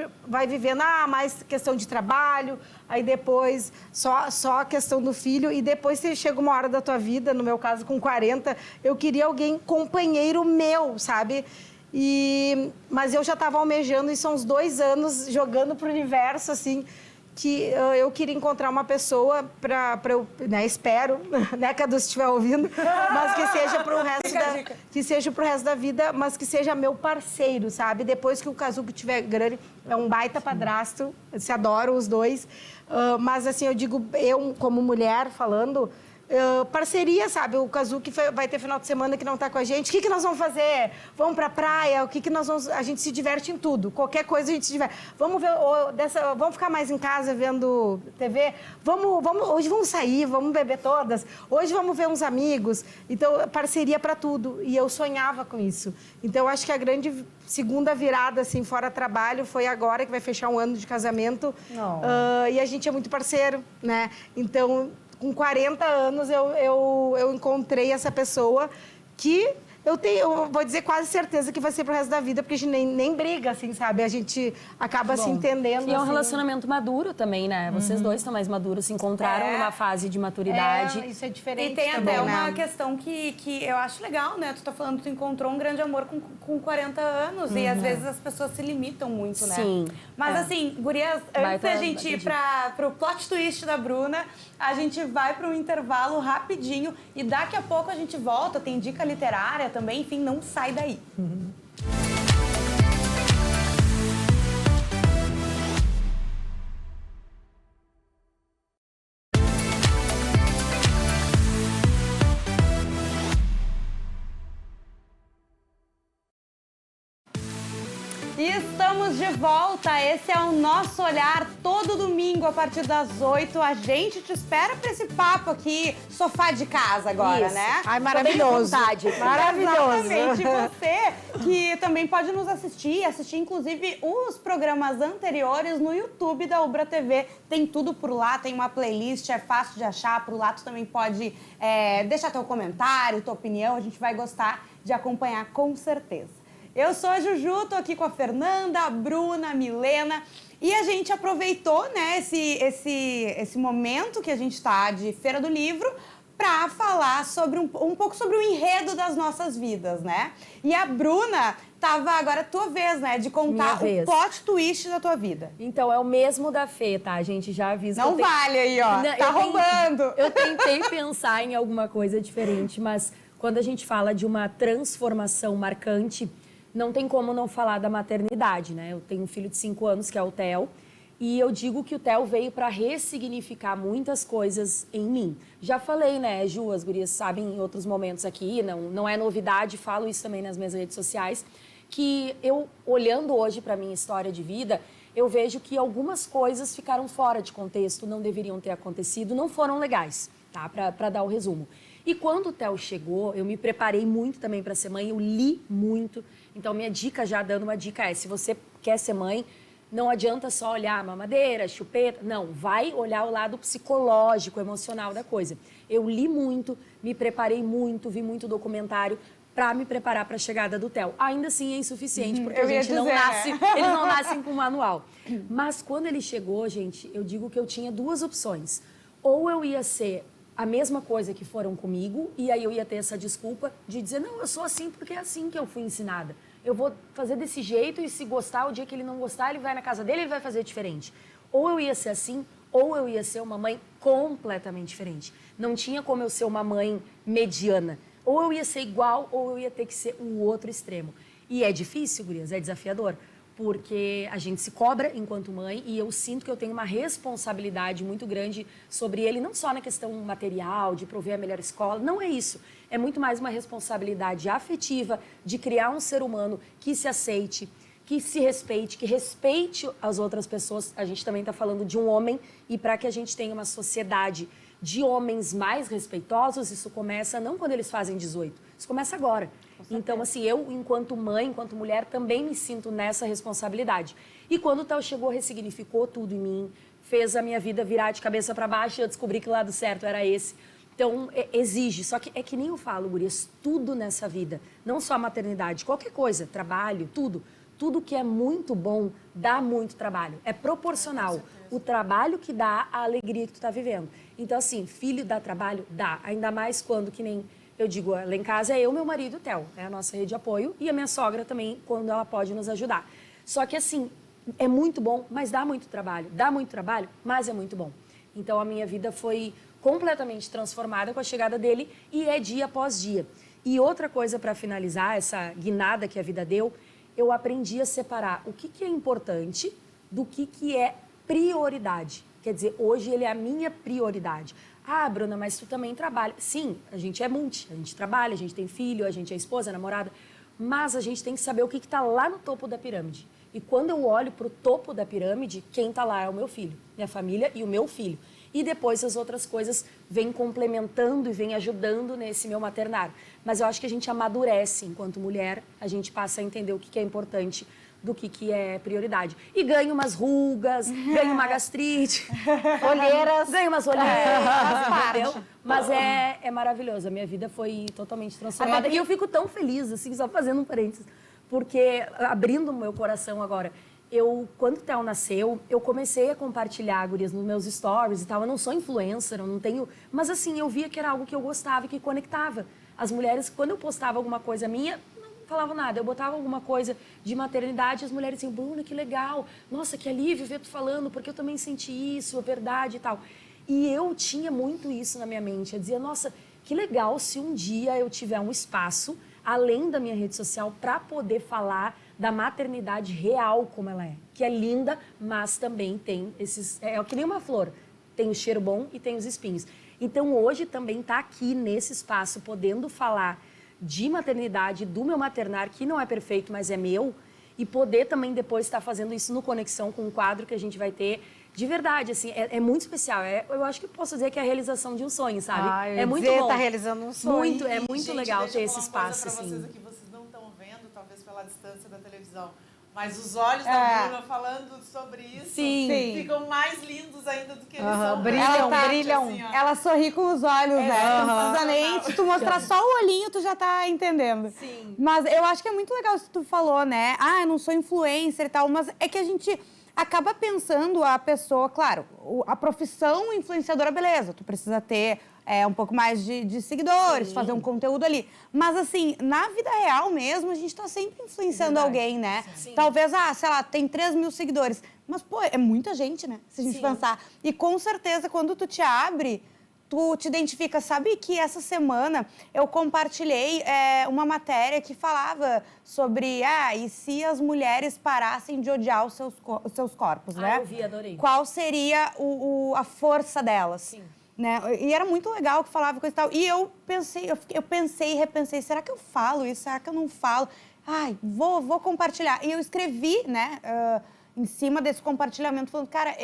mais questão de trabalho, aí depois só a questão do filho, e depois chega uma hora da tua vida, no meu caso, com 40, eu queria alguém companheiro meu, sabe? Mas eu já estava almejando, e são uns 2 anos jogando pro universo, assim, que eu queria encontrar uma pessoa para eu, né, espero, né, que a Dulce estiver ouvindo, mas que seja pro resto da vida, mas que seja meu parceiro, sabe? Depois que o Kazuki tiver grande, é um baita padrasto, se adoram os dois, mas assim, eu digo, eu como mulher falando, parceria, sabe? O Kazuki vai ter final de semana que não tá com a gente. O que nós vamos fazer? Vamos pra praia? O que nós vamos... A gente se diverte em tudo. Qualquer coisa a gente se diverte. Vamos ver... Vamos ficar mais em casa vendo TV? Hoje vamos sair, vamos beber todas. Hoje vamos ver uns amigos. Então, parceria pra tudo. E eu sonhava com isso. Então, eu acho que a grande segunda virada, assim, fora trabalho, foi agora que vai fechar um ano de casamento. E a gente é muito parceiro, né? Então... Com 40 anos, eu encontrei essa pessoa que eu vou dizer quase certeza que vai ser pro resto da vida, porque a gente nem briga, assim, sabe? A gente acaba se entendendo. E é um assim. relacionamento maduro também, né? Vocês dois estão mais maduros, se encontraram numa fase de maturidade. Isso é diferente. E tem também, até né? uma questão que eu acho legal, né? Tu tá falando que tu encontrou um grande amor com 40 anos. E às vezes as pessoas se limitam muito, né? Sim. Mas assim, gurias, antes da gente ir pro plot twist da Bruna, a gente vai para um intervalo rapidinho e daqui a pouco a gente volta. Tem dica literária também, enfim, não sai daí. E estamos de volta, esse é o Nosso Olhar, todo domingo a partir das 8, a gente te espera para esse papo aqui, sofá de casa agora, Isso. né? Ai, maravilhoso. Maravilhoso. Exatamente, você que também pode nos assistir inclusive os programas anteriores no YouTube da Ubra TV, tem tudo por lá, tem uma playlist, é fácil de achar, por lá tu também pode deixar teu comentário, tua opinião, a gente vai gostar de acompanhar com certeza. Eu sou a Juju, tô aqui com a Fernanda, a Bruna, a Milena e a gente aproveitou, né, esse momento que a gente tá de Feira do Livro para falar sobre um pouco sobre o enredo das nossas vidas, né? E a Bruna tava agora tua vez, né, de contar o plot twist da tua vida. Então, é o mesmo da Fê, tá? A gente já avisa. Não vale aí, ó, tá roubando. Eu tentei pensar em alguma coisa diferente, mas quando a gente fala de uma transformação marcante, não tem como não falar da maternidade, né? Eu tenho um filho de 5 anos, que é o Theo, e eu digo que o Theo veio para ressignificar muitas coisas em mim. Já falei, né, Ju, as gurias sabem em outros momentos aqui, não é novidade, falo isso também nas minhas redes sociais, que eu, olhando hoje para minha história de vida, eu vejo que algumas coisas ficaram fora de contexto, não deveriam ter acontecido, não foram legais, tá? Para dar o resumo. E quando o Theo chegou, eu me preparei muito também para ser mãe, eu li muito. Então, minha dica, já dando uma dica, é: se você quer ser mãe, não adianta só olhar mamadeira, chupeta. Não, vai olhar o lado psicológico, emocional da coisa. Eu li muito, me preparei muito, vi muito documentário para me preparar para a chegada do Theo. Ainda assim é insuficiente, porque a gente não nasce, eles não nascem com manual. Mas quando ele chegou, gente, eu digo que eu tinha 2 opções. Ou eu ia ser a mesma coisa que foram comigo, e aí eu ia ter essa desculpa de dizer, não, eu sou assim porque é assim que eu fui ensinada. Eu vou fazer desse jeito, e se gostar, o dia que ele não gostar, ele vai na casa dele e ele vai fazer diferente. Ou eu ia ser assim, ou eu ia ser uma mãe completamente diferente. Não tinha como eu ser uma mãe mediana. Ou eu ia ser igual, ou eu ia ter que ser o outro extremo. E é difícil, gurias, é desafiador, porque a gente se cobra enquanto mãe e eu sinto que eu tenho uma responsabilidade muito grande sobre ele, não só na questão material, de prover a melhor escola, não é isso. É muito mais uma responsabilidade afetiva de criar um ser humano que se aceite, que se respeite, que respeite as outras pessoas. A gente também está falando de um homem e para que a gente tenha uma sociedade de homens mais respeitosos, isso começa não quando eles fazem 18, isso começa agora. Então, assim, eu, enquanto mãe, enquanto mulher, também me sinto nessa responsabilidade. E quando o Theo chegou, ressignificou tudo em mim, fez a minha vida virar de cabeça para baixo e eu descobri que o lado certo era esse. Então, exige. Só que é que nem eu falo, gurias, tudo nessa vida, não só a maternidade, qualquer coisa, trabalho, tudo. Tudo que é muito bom dá muito trabalho. É proporcional. O trabalho que dá a alegria que tu tá vivendo. Então, assim, filho dá trabalho? Dá. Ainda mais quando, que nem eu digo, lá em casa é eu, meu marido e o Theo. É a nossa rede de apoio. E a minha sogra também, quando ela pode nos ajudar. Só que, assim, é muito bom, mas dá muito trabalho. Dá muito trabalho, mas é muito bom. Então, a minha vida foi completamente transformada com a chegada dele e é dia após dia. E outra coisa para finalizar, essa guinada que a vida deu, eu aprendi a separar o que é importante do que é prioridade. Quer dizer, hoje ele é a minha prioridade. Ah, Bruna, mas tu também trabalha. Sim, a gente é multi, a gente trabalha, a gente tem filho, a gente é esposa, namorada, mas a gente tem que saber o que está lá no topo da pirâmide. E quando eu olho para o topo da pirâmide, quem está lá é o meu filho, minha família e o meu filho. E depois as outras coisas vêm complementando e vêm ajudando nesse meu maternário. Mas eu acho que a gente amadurece enquanto mulher, a gente passa a entender o que é importante do que é prioridade. E ganho umas rugas, ganho uma gastrite, Olheiras. ganho umas olheiras, entendeu? Mas é maravilhoso, a minha vida foi totalmente transformada. E eu fico tão feliz, assim, só fazendo um parênteses, porque, abrindo o meu coração agora, quando o Theo nasceu, eu comecei a compartilhar, gurias, nos meus stories e tal. Eu não sou influencer, eu não tenho... Mas, assim, eu via que era algo que eu gostava e que conectava. As mulheres, quando eu postava alguma coisa minha, não falavam nada. Eu botava alguma coisa de maternidade, as mulheres diziam, Bruna, que legal. Nossa, que alívio ver tu falando, porque eu também senti isso, é verdade e tal. E eu tinha muito isso na minha mente. Eu dizia, nossa, que legal se um dia eu tiver um espaço, além da minha rede social, para poder falar da maternidade real como ela é. Que é linda, mas também tem esses... É que nem uma flor. Tem o cheiro bom e tem os espinhos. Então, hoje também tá aqui nesse espaço, podendo falar de maternidade, do meu maternário, que não é perfeito, mas é meu, e poder também depois estar fazendo isso no Conexão com um quadro que a gente vai ter. De verdade, assim, é muito especial. Eu acho que posso dizer que é a realização de um sonho, sabe? É muito bom. Tá realizando um sonho. É muito legal ter esse espaço, assim. assim. Vocês não estão vendo, talvez pela distância da televisão, mas os olhos da Bruna falando sobre isso ficam mais lindos ainda do que eles são. Brilham. Assim, Ela sorri com os olhos, né? Não precisa nem se tu mostrar só o olhinho, tu já tá entendendo. Sim. Mas eu acho que é muito legal isso que tu falou, né? Ah, eu não sou influencer e tal, mas é que a gente acaba pensando a pessoa, claro, a profissão influenciadora, beleza, tu precisa ter um pouco mais de seguidores, fazer um conteúdo ali. Mas, assim, na vida real mesmo, a gente tá sempre influenciando alguém, né? Sim. Talvez, sei lá, tem 3 mil seguidores. Mas, pô, é muita gente, né? Se a gente pensar. E, com certeza, quando tu te abre, tu te identifica. Sabe que essa semana eu compartilhei uma matéria que falava sobre, e se as mulheres parassem de odiar os seus corpos, né? Eu vi, adorei. Qual seria a força delas? Sim. Né? E era muito legal que falava coisa e tal. E eu pensei e repensei, será que eu falo isso? Será que eu não falo? Ai, vou compartilhar. E eu escrevi, né, em cima desse compartilhamento, falando, cara,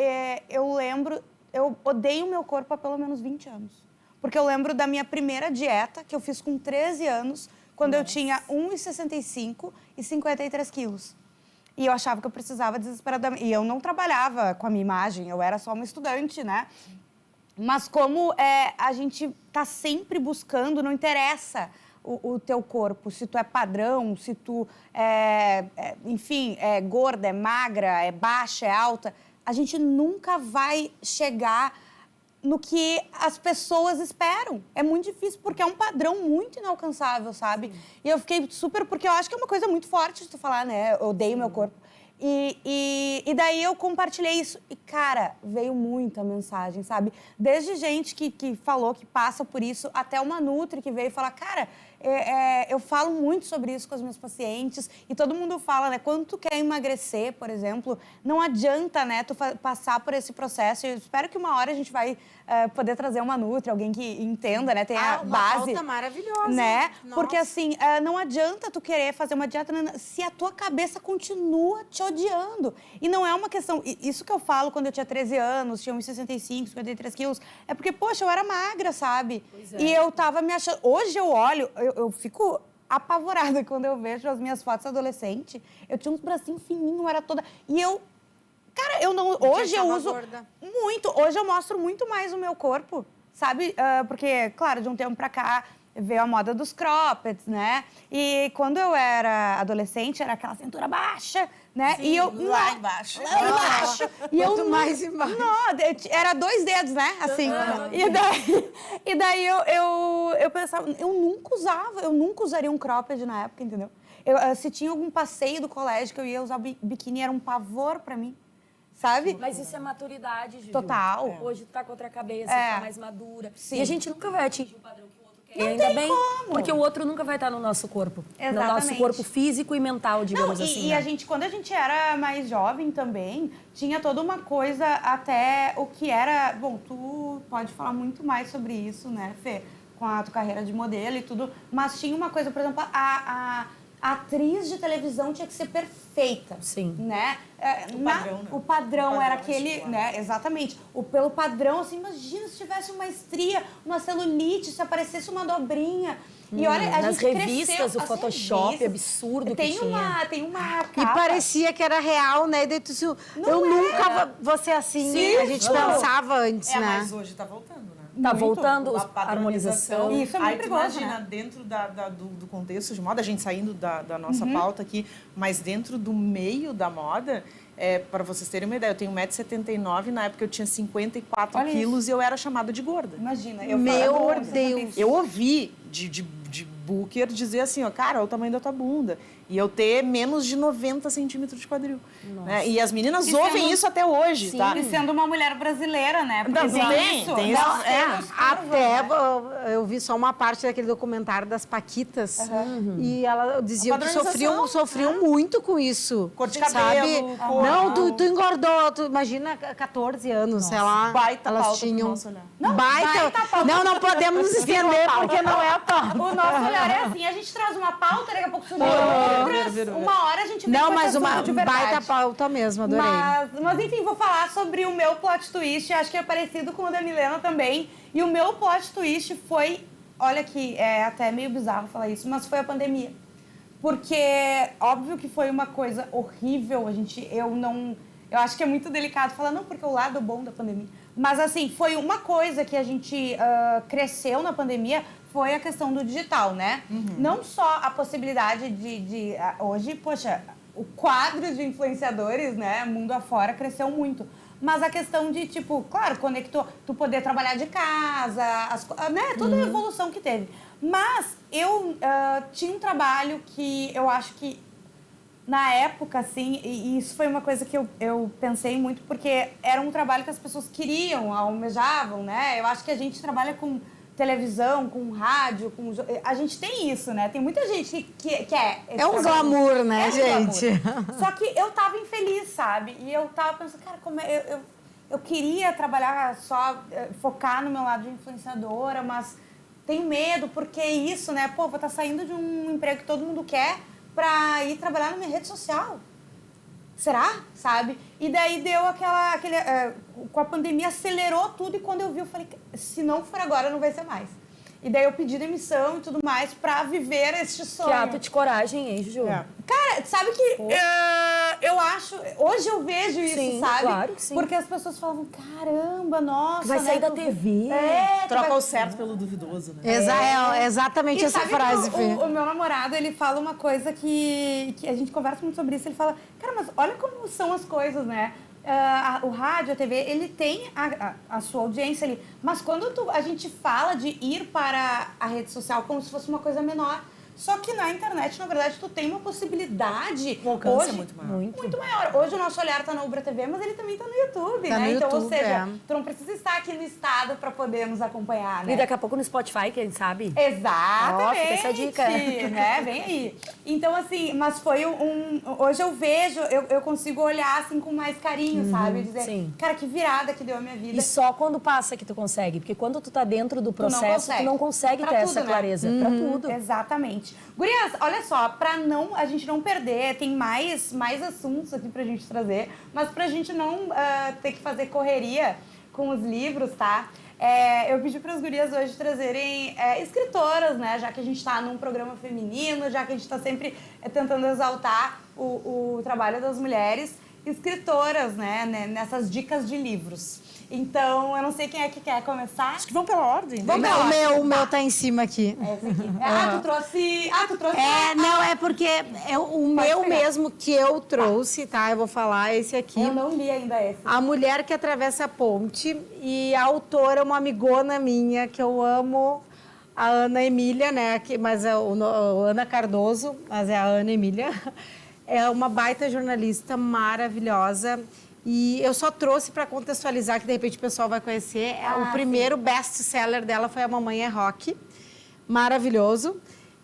eu odeio o meu corpo há pelo menos 20 anos. Porque eu lembro da minha primeira dieta, que eu fiz com 13 anos, quando eu tinha 1,65 e 53 quilos. E eu achava que eu precisava desesperadamente. E eu não trabalhava com a minha imagem, eu era só uma estudante, né? Mas como a gente tá sempre buscando, não interessa o teu corpo, se tu é padrão, se tu enfim, é gorda, é magra, é baixa, é alta, a gente nunca vai chegar no que as pessoas esperam. É muito difícil, porque é um padrão muito inalcançável, sabe? Sim. E eu fiquei super... Porque eu acho que é uma coisa muito forte de tu falar, né? Eu odeio meu corpo. E daí eu compartilhei isso. E, cara, veio muita mensagem, sabe? Desde gente que falou que passa por isso, até uma nutri que veio falar, cara, eu falo muito sobre isso com os meus pacientes. E todo mundo fala, né? Quando tu quer emagrecer, por exemplo, não adianta, né, tu passar por esse processo. Eu espero que uma hora a gente vai poder trazer uma nutri, alguém que entenda, né? Tenha uma base. pauta maravilhosa. Né? Nossa. Porque, assim, não adianta tu querer fazer uma dieta se a tua cabeça continua te odiando. E não é uma questão... Isso que eu falo quando eu tinha 13 anos, tinha 1,65, 53 quilos, é porque, poxa, eu era magra, sabe? Pois é. E eu tava me achando... Hoje eu olho, eu fico apavorada quando eu vejo as minhas fotos adolescente. Eu tinha uns bracinhos fininhos, eu era toda... E eu... Cara, eu não... Hoje eu uso muito. Hoje eu mostro muito mais o meu corpo, sabe? Porque, claro, de um tempo pra cá veio a moda dos croppeds, né? E quando eu era adolescente, era aquela cintura baixa, né? Sim, e eu... lá embaixo. Lá embaixo. E Quanto mais embaixo. Não, era 2 dedos, né? Assim. E daí eu pensava, eu nunca usaria um cropped na época, entendeu? Se tinha algum passeio do colégio que eu ia usar biquíni, era um pavor pra mim. Sabe? Mas isso é maturidade, Juju. Total. Hoje tu tá com outra cabeça, tá mais madura. Sim. E a gente nunca vai atingir o padrão que o outro quer. Não ainda tem bem, como. porque o outro nunca vai estar no nosso corpo. Exatamente. No nosso corpo físico e mental, digamos Não, assim. e né? a gente, quando a gente era mais jovem também, tinha toda uma coisa até o que era... Bom, tu pode falar muito mais sobre isso, né, Fê? Com a tua carreira de modelo e tudo. Mas tinha uma coisa, por exemplo, a atriz de televisão tinha que ser perfeita. Sim. Né? Padrão, né? O padrão era padrão, aquele, claro. né? Exatamente. Pelo padrão, assim, imagina se tivesse uma estria, uma celulite, se aparecesse uma dobrinha. E olha, a nas gente revistas, cresceu, o as Photoshop revistas. absurdo que tinha. Tem uma E capa. parecia que era real, né? E daí tu, eu nunca vou ser assim. Sim, a gente pensava antes, né? Mas hoje tá voltando, né? Tá Muito. voltando A a harmonização. Isso é muito Aí tu perigoso, imagina, né? dentro do contexto de moda, a gente saindo da nossa pauta aqui, mas dentro do meio da moda, para vocês terem uma ideia, eu tenho 1,79 m, na época eu tinha 54 Olha quilos e eu era chamada de gorda. Imagina, eu Meu falo, Deus. Eu ouvi de booker dizer assim, ó, cara, olha o tamanho da tua bunda. E eu ter menos de 90 centímetros de quadril. Né? E as meninas E ouvem sendo- isso até hoje, Sim. tá? E sendo uma mulher brasileira, né? Porque Não, tem isso. Nós É, temos Até curvas, né? eu vi só uma parte daquele documentário das Paquitas e ela dizia A que padronização, sofriam muito com isso. Cor de sabe? cabelo, cor. Não, tu engordou, tu imagina 14 anos, sei lá. baita elas pauta pro tinham nosso olhar. baita não podemos nos estender porque não é a pauta. O nosso olhar é assim, a gente traz uma pauta, daqui a pouco surge outras, uma hora a gente vê Não, qual é mas assunto uma de verdade. baita pauta mesmo, adorei. Mas enfim, vou falar sobre o meu plot twist, acho que é parecido com o da Milena também. E o meu plot twist foi, olha que é até meio bizarro falar isso, mas foi a pandemia. Porque óbvio que foi uma coisa horrível, eu acho que é muito delicado falar, não, porque o lado bom da pandemia. Mas assim, foi uma coisa que a gente cresceu na pandemia, foi a questão do digital, né? Não só a possibilidade hoje, poxa, o quadro de influenciadores, né, mundo afora, cresceu muito. Mas a questão de, tipo, claro, conectou, tu poder trabalhar de casa, né, toda a evolução que teve. Mas eu tinha um trabalho que eu acho que, na época, assim, e isso foi uma coisa que eu pensei muito, porque era um trabalho que as pessoas queriam, almejavam, né? Eu acho que a gente trabalha com televisão, com rádio, a gente tem isso, né? Tem muita gente que quer esse É um trabalho. glamour, né, É um gente? glamour. Só que eu tava infeliz, sabe? E eu tava pensando, cara, como eu queria trabalhar só, focar no meu lado de influenciadora, mas tenho medo, porque é isso, né? Pô, vou estar saindo de um emprego que todo mundo quer pra ir trabalhar na minha rede social. Será? Sabe? E daí deu com a pandemia acelerou tudo e quando eu vi, eu falei, se não for agora, não vai ser mais. E daí eu pedi demissão e tudo mais pra viver este sonho. Que ato de coragem, hein, Juju? Cara, sabe que eu acho... Hoje eu vejo isso, Sim, sabe? claro que sim. Porque as pessoas falam, caramba, nossa... Tu vai sair né, da TV. tu Troca vai- o certo pelo duvidoso, né? É exatamente E essa sabe que frase, Fê. o meu namorado, ele fala uma coisa que a gente conversa muito sobre isso. Ele fala, cara, mas olha como são as coisas, né? O rádio, a TV, ele tem a sua audiência ali. Mas quando a gente fala de ir para a rede social como se fosse uma coisa menor, Só que na internet, na verdade, tu tem uma possibilidade... O alcance hoje, é muito maior. Muito maior. Hoje o nosso olhar tá na Ubra TV, mas ele também tá no YouTube, Tá né? no Então, ou YouTube, seja, tu não precisa estar aqui no estado pra poder nos acompanhar, né? E daqui a pouco no Spotify, quem sabe? Exatamente. Ó, fica essa dica. Né? Vem aí. Então, assim, mas foi hoje eu vejo, eu consigo olhar assim com mais carinho, sabe? Dizer, sim. cara, que virada que deu a minha vida. E só quando passa que tu consegue. Porque quando tu tá dentro do processo, tu não consegue Pra ter tudo, essa né? clareza. Pra tudo. Exatamente. Gurias, olha só, a gente não perder, tem mais assuntos aqui pra gente trazer, mas pra gente não ter que fazer correria com os livros, tá? Eu pedi para as gurias hoje trazerem escritoras, né? Já que a gente está num programa feminino, já que a gente está sempre tentando exaltar o trabalho das mulheres, escritoras, né? Nessas dicas de livros. Então, eu não sei quem é que quer começar. Acho que vamos pela ordem. Né? Vamos pela ordem. O meu tá em cima aqui. Esse aqui. Tu trouxe. Não, é porque o meu pegar. mesmo que eu trouxe, tá? Eu vou falar esse aqui. Eu não li ainda esse. A Mulher que Atravessa a Ponte. E a autora é uma amigona minha, que eu amo, a Ana Emília, né? Mas é o Ana Cardoso, mas é a Ana Emília. É uma baita jornalista maravilhosa. E eu só trouxe para contextualizar, que de repente o pessoal vai conhecer. O primeiro best-seller dela foi A Mamãe é Rock. Maravilhoso.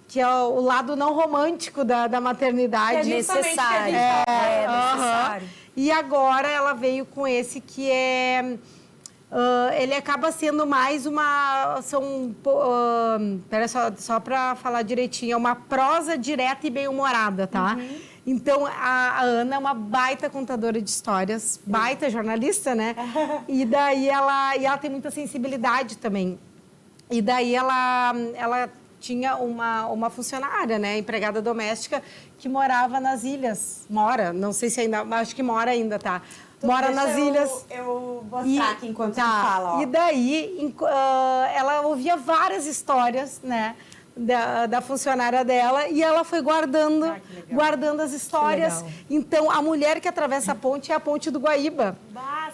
Que é o lado não romântico da maternidade. Que é justamente necessário. que a gente tá necessário. E agora ela veio com esse que é... ele acaba sendo mais uma... Pera só para falar direitinho. É uma prosa direta e bem-humorada, tá? Então, a Ana é uma baita contadora de histórias, baita jornalista, né? E daí ela tem muita sensibilidade também. E daí ela tinha uma funcionária, né, empregada doméstica, que morava nas ilhas. Não sei se ainda, acho que mora ainda, tá? Mora nas ilhas. Eu vou mostrar aqui enquanto tu tá, fala, ó. E daí, ela ouvia várias histórias, né? Da funcionária dela, e ela foi guardando as histórias. Então, A Mulher que Atravessa a Ponte é a Ponte do Guaíba.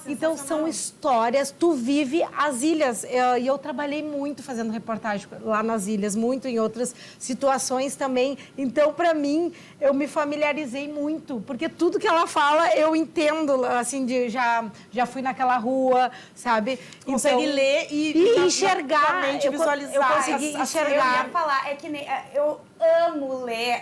Então, são histórias, tu vive as ilhas. E eu trabalhei muito fazendo reportagem lá nas ilhas, muito em outras situações também. Então, para mim, eu me familiarizei muito, porque tudo que ela fala, eu entendo, assim, já fui naquela rua, sabe? Consegue então, ler e enxergar, visualizar. eu consegui enxergar. Eu ia falar, é que nem, eu amo ler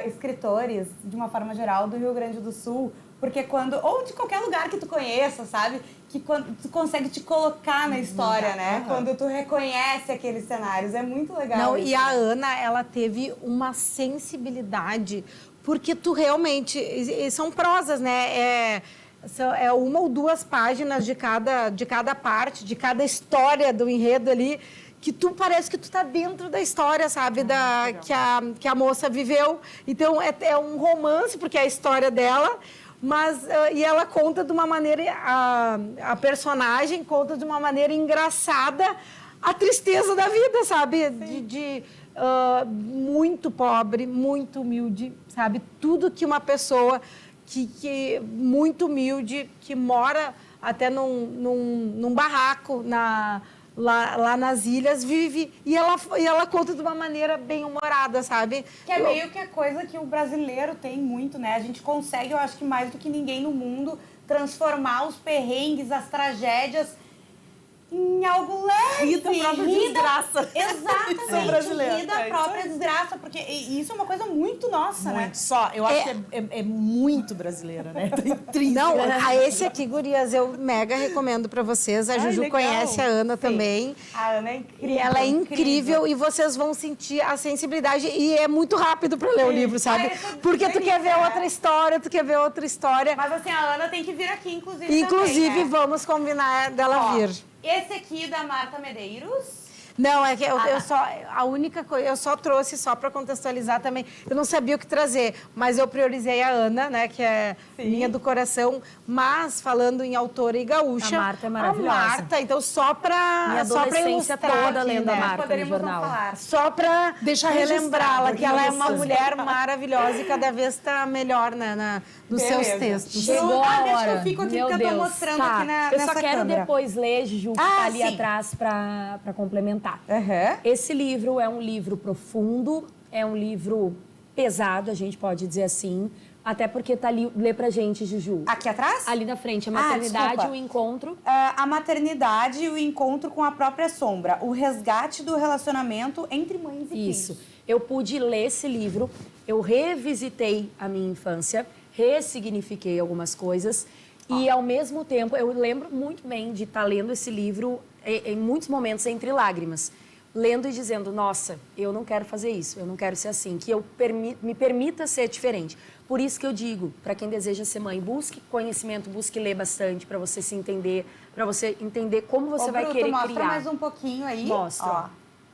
escritores, de uma forma geral, do Rio Grande do Sul, porque ou de qualquer lugar que tu conheça, sabe? Que quando tu consegue te colocar na história, né? Quando tu reconhece aqueles cenários, é muito legal. Não, isso, e a né? Ana, ela teve uma sensibilidade, porque tu realmente, e são prosas, né? É uma ou duas páginas de cada parte, de cada história do enredo ali, que tu parece que tu tá dentro da história, sabe? Que a moça viveu. Então, é um romance, porque é a história dela, mas e ela conta de uma maneira, a personagem conta de uma maneira engraçada a tristeza da vida, sabe? Muito pobre, muito humilde, sabe? Tudo que uma pessoa que muito humilde, que mora até num barraco lá nas ilhas, vive. E ela conta de uma maneira bem humorada, sabe? Que é meio que a coisa que o brasileiro tem muito, né? A gente consegue, eu acho que mais do que ninguém no mundo, transformar os perrengues, as tragédias em algo leve. Rir da própria desgraça. Exatamente. São brasileiros. Rir da É própria isso aí. desgraça, porque isso é uma coisa muito nossa, né? Muito. Só, eu acho que é muito brasileira, né? Tá intrínseco. Não, a esse aqui, gurias, eu mega recomendo pra vocês. A Juju legal. conhece a Ana também. A Ana é incrível. E ela é incrível e vocês vão sentir a sensibilidade. E é muito rápido pra ler o livro, sabe? Ah, isso é Porque tu quer ver delícia. outra história. Mas assim, a Ana tem que vir aqui, inclusive. Inclusive, também, né? vamos combinar dela Ó, vir. Esse aqui da Marta Medeiros. Não, é que a única coisa, eu só trouxe só para contextualizar também. Eu não sabia o que trazer, mas eu priorizei a Ana, né, que é minha do coração, mas falando em autora e gaúcha. A Marta é maravilhosa. A Marta, então só para Minha adolescência toda lendo a Marta no Poderíamos não jornal. falar. Só para Deixar relembrá-la registrado que ela é aqui uma no mulher maravilhosa e cada vez está melhor, né, nos seus Beleza. textos. Chegou Ah, a deixa hora. eu fico aqui Meu porque eu tô Deus. mostrando Tá. aqui Eu nessa só quero câmera. depois ler, Juju, que Ah, tá ali sim. atrás para complementar. Aham. Esse livro é um livro profundo, É um livro pesado, a gente pode dizer assim. Até porque tá ali, lê pra gente, Juju. Aqui atrás? Ali na frente, a maternidade, o encontro. A maternidade e o encontro com a própria sombra. O resgate do relacionamento entre mães e filhos. Isso. Eu pude ler esse livro, eu revisitei a minha infância, ressignifiquei algumas coisas e, ao mesmo tempo, eu lembro muito bem de estar lendo esse livro em muitos momentos entre lágrimas. Lendo e dizendo, nossa, eu não quero fazer isso, eu não quero ser assim, que eu me permita ser diferente. Por isso que eu digo, para quem deseja ser mãe, busque conhecimento, busque ler bastante, para você se entender, para você entender como você vai querer mostra criar. Mais um pouquinho aí. Mostra. Ó.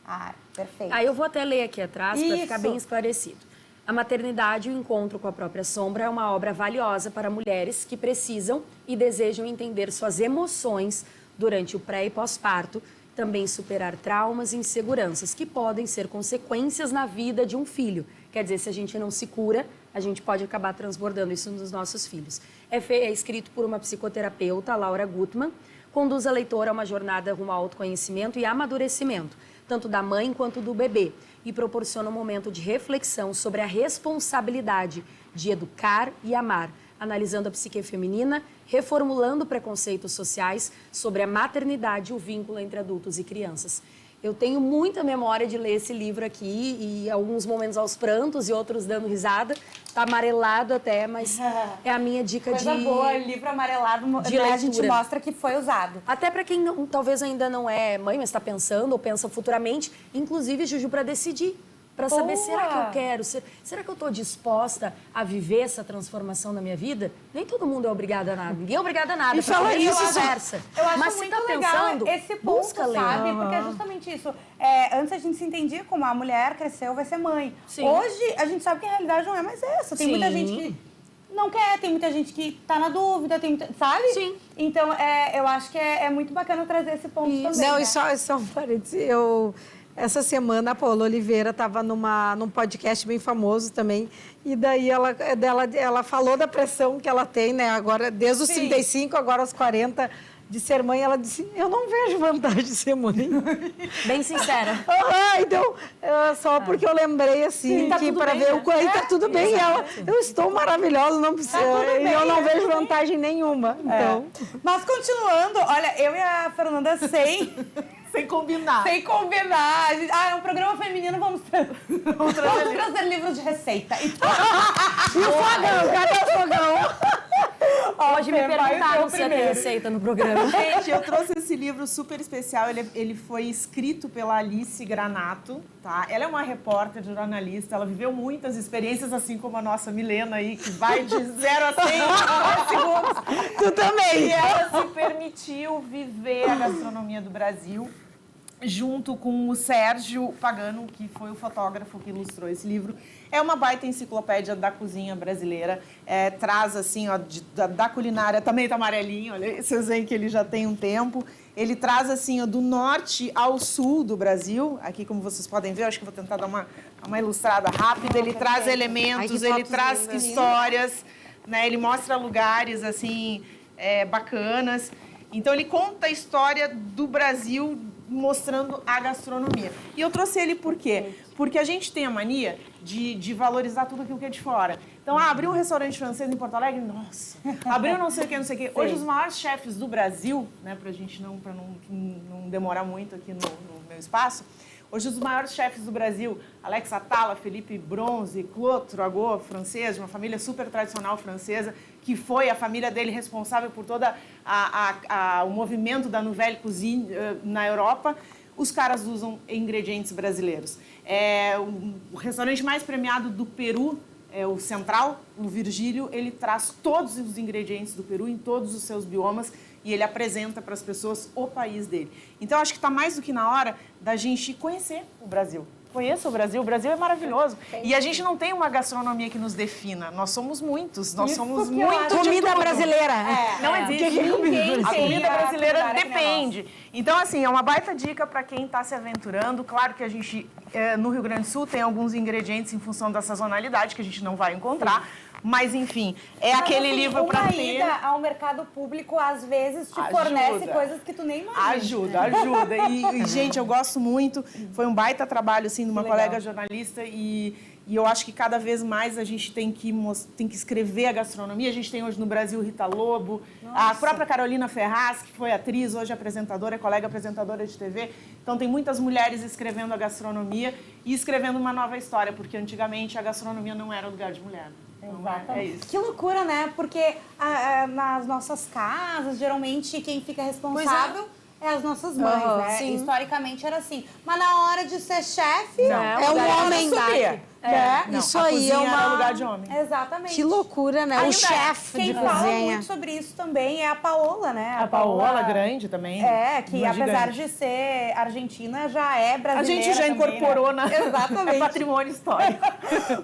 Ah, perfeito. Aí eu vou até ler aqui atrás para ficar Isso. bem esclarecido. A maternidade e o encontro com a própria sombra é uma obra valiosa para mulheres que precisam e desejam entender suas emoções durante o pré e pós-parto, também superar traumas e inseguranças que podem ser consequências na vida de um filho. Quer dizer, se a gente não se cura, a gente pode acabar transbordando isso nos nossos filhos. É escrito por uma psicoterapeuta, Laura Gutman, conduz a leitora a uma jornada rumo ao autoconhecimento e amadurecimento, tanto da mãe quanto do bebê, e proporciona um momento de reflexão sobre a responsabilidade de educar e amar, analisando a psique feminina, reformulando preconceitos sociais sobre a maternidade e o vínculo entre adultos e crianças. Eu tenho muita memória de ler esse livro aqui e alguns momentos aos prantos e outros dando risada. Tá amarelado até, mas é a minha dica Coisa boa, livro amarelado, de né, a gente leitura. mostra que foi usado. Até para quem talvez ainda não é mãe, mas está pensando ou pensa futuramente, inclusive, Juju, para decidir. Para saber, será que eu quero? Será que eu estou disposta a viver essa transformação na minha vida? Nem todo mundo é obrigado a nada. Ninguém é obrigado a nada. E fala isso, conversa. Eu acho Mas se muito tá legal pensando, esse ponto, busca ler. sabe? Porque é justamente isso. Antes a gente se entendia como a mulher cresceu, vai ser mãe. Sim. Hoje a gente sabe que a realidade não é mais essa. Tem muita gente que não quer, tem muita gente que tá na dúvida, sabe? Sim. Então, eu acho que é muito bacana trazer esse ponto também. Não, né? e só um parênteses, essa semana a Paola Oliveira estava num podcast bem famoso também, e daí ela falou da pressão que ela tem, né? Agora, desde os 35, agora aos 40, de ser mãe, ela disse, eu não vejo vantagem de ser mãe. Bem sincera. Então, só porque eu lembrei, assim, Tá que tudo para bem, ver né? o quanto tá tudo bem. Eu estou maravilhosa, não precisa, bem, eu não né? vejo vantagem nenhuma. Então, Mas continuando, olha, eu e a Fernanda Sem combinar. sem combinar. É um programa feminino, vamos trazer livros de receita. e o fogão? Cadê o fogão? Hoje me perguntaram se ia ter receita no programa. Gente, eu trouxe esse livro super especial. Ele foi escrito pela Alice Granato, tá? Ela é uma repórter, jornalista. Ela viveu muitas experiências, assim como a nossa Milena aí, que vai de 0 a 100 em 10 segundos. Tu também. E ela se permitiu viver a gastronomia do Brasil, junto com o Sérgio Pagano, que foi o fotógrafo que ilustrou esse livro. É uma baita enciclopédia da cozinha brasileira. Traz, assim, ó, da culinária, também tá amarelinho, olha, vocês veem que ele já tem um tempo. Ele traz, assim, ó, do norte ao sul do Brasil. Aqui, como vocês podem ver, acho que vou tentar dar uma ilustrada rápida. Ele traz elementos, ele traz histórias, né? Ele mostra lugares, assim, bacanas. Então, ele conta a história do Brasil mostrando a gastronomia. E eu trouxe ele por quê? Porque a gente tem a mania de valorizar tudo aquilo que é de fora. Então, abriu um restaurante francês em Porto Alegre, nossa, abriu não sei o que, não sei o que. Hoje, os maiores chefes do Brasil, né, pra gente não demorar muito aqui no meu espaço, hoje os maiores chefes do Brasil, Alex Atala, Felipe Bronze, Claude Trogot, francês, de uma família super tradicional francesa, que foi a família dele responsável por todo o movimento da Nouvelle Cuisine na Europa, os caras usam ingredientes brasileiros. O restaurante mais premiado do Peru, o Central, o Virgílio, ele traz todos os ingredientes do Peru em todos os seus biomas e ele apresenta para as pessoas o país dele. Então, acho que está mais do que na hora da gente conhecer o Brasil. Conheça o Brasil é maravilhoso. E a gente não tem uma gastronomia que nos defina. Nós somos muitos, nós somos muito de Comida tudo. brasileira. Não existe ninguém. A comida brasileira depende. Então, assim, é uma baita dica para quem está se aventurando. Claro que a gente, no Rio Grande do Sul, tem alguns ingredientes em função da sazonalidade que a gente não vai encontrar. Mas, enfim, é aquele livro para uma ter... ida ao mercado público, às vezes, te fornece coisas que tu nem imagina. Ajuda. E, gente, eu gosto muito. Foi um baita trabalho, assim, de uma colega jornalista e eu acho que cada vez mais a gente tem que escrever a gastronomia. A gente tem hoje no Brasil Rita Lobo, a própria Carolina Ferraz, que foi atriz, hoje apresentadora, colega apresentadora de TV. Então tem muitas mulheres escrevendo a gastronomia e escrevendo uma nova história, porque antigamente a gastronomia não era lugar de mulher. Então, é isso. Que loucura, né? Porque nas nossas casas, geralmente, quem fica responsável é as nossas mães, né? Sim. Historicamente era assim. Mas na hora de ser chefe, é um homem. Não, Isso a aí cozinha é uma... era lugar de homem. Exatamente. Que loucura, né? Ainda, o chefe de quem fala cozinha. muito sobre isso também é a Paola, né? A Paola grande também. É, que uma apesar gigante. de ser argentina, já é A brasileira gente já também, incorporou né? no Exatamente. patrimônio histórico.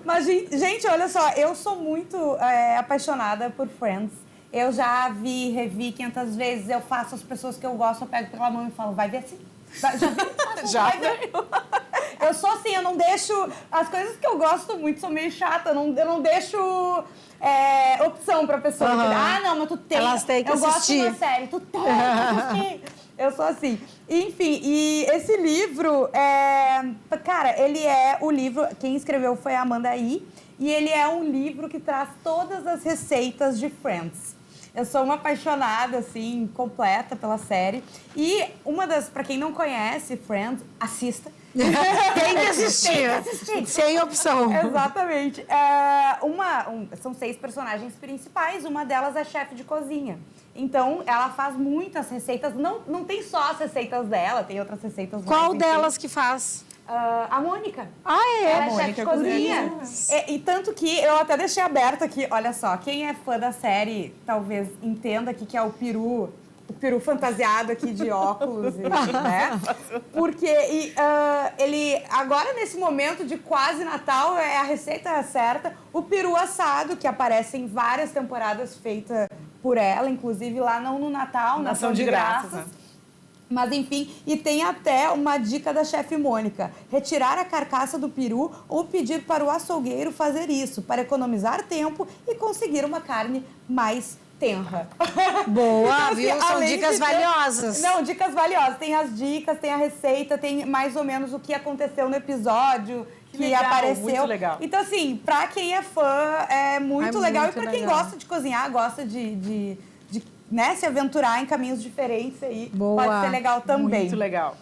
Mas, gente, olha só, eu sou muito apaixonada por Friends. Eu já revi 500 vezes, eu faço as pessoas que eu gosto, eu pego pela mão e falo, vai ver assim. Já vi? Já. Vai ver. Eu sou assim, eu não deixo... As coisas que eu gosto muito são meio chatas, eu não deixo opção pra pessoa. Ah, não, mas tu tem... Elas têm que eu assistir. gosto da série, tu tem que assistir. Eu sou assim. Enfim, e esse livro, cara, ele é o livro... Quem escreveu foi a Amanda I. E ele é um livro que traz todas as receitas de Friends. Eu sou uma apaixonada, assim, completa pela série. E pra quem não conhece Friends, assista. Tem que assistir. Sem opção. Exatamente. São 6 personagens principais, uma delas é chefe de cozinha. Então, ela faz muitas receitas. Não tem só as receitas dela, tem outras receitas. Qual delas que faz? A Mônica. Ah, é? Ela é chefe de cozinha. E tanto que eu até deixei aberto aqui, olha só, quem é fã da série talvez entenda aqui que é o peru fantasiado aqui de óculos, né? Porque ele, agora nesse momento de quase Natal, a receita certa, o peru assado, que aparece em várias temporadas feita por ela, inclusive lá não no Natal, na Ação de Graças. né? Mas, enfim, e tem até uma dica da chefe Mônica. Retirar a carcaça do peru ou pedir para o açougueiro fazer isso, para economizar tempo e conseguir uma carne mais tenra. Boa, Então, assim, viu? São além dicas de ter- valiosas. Não, dicas valiosas. Tem as dicas, tem a receita, tem mais ou menos o que aconteceu no episódio que legal, apareceu. muito legal. Então, assim, pra quem é fã, é muito legal. muito E pra quem legal. gosta de cozinhar, gosta de né, se aventurar em caminhos diferentes aí, Boa. pode ser legal também. Muito legal.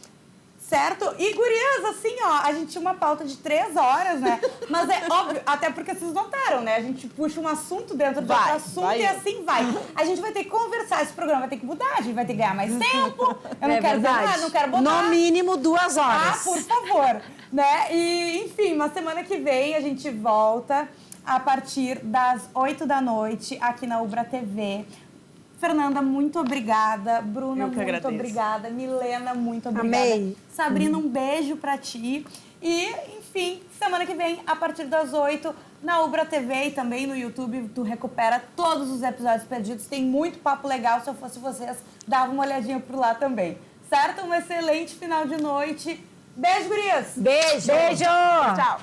Certo? E, gurias, assim, ó, a gente tinha uma pauta de 3 horas, né? Mas é óbvio, até porque vocês notaram, né? A gente puxa um assunto dentro do outro assunto e assim vai. A gente vai ter que conversar, esse programa vai ter que mudar, a gente vai ter que ganhar mais tempo. Eu não quero dizer nada, não quero botar. No mínimo 2 Ah, horas. por favor. Né? E, enfim, uma semana que vem a gente volta a partir das 8 da noite aqui na Ubra TV. Fernanda, muito obrigada. Bruna, Eu que muito agradeço. obrigada. Milena, muito obrigada. Amei. Sabrina, um beijo pra ti. E, enfim, semana que vem, a partir das 8, na Ubra TV e também no YouTube, tu recupera todos os episódios perdidos. Tem muito papo legal. Se eu fosse vocês, dava uma olhadinha por lá também. Certo? Um excelente final de noite. Beijo, gurias! Beijo. Tchau!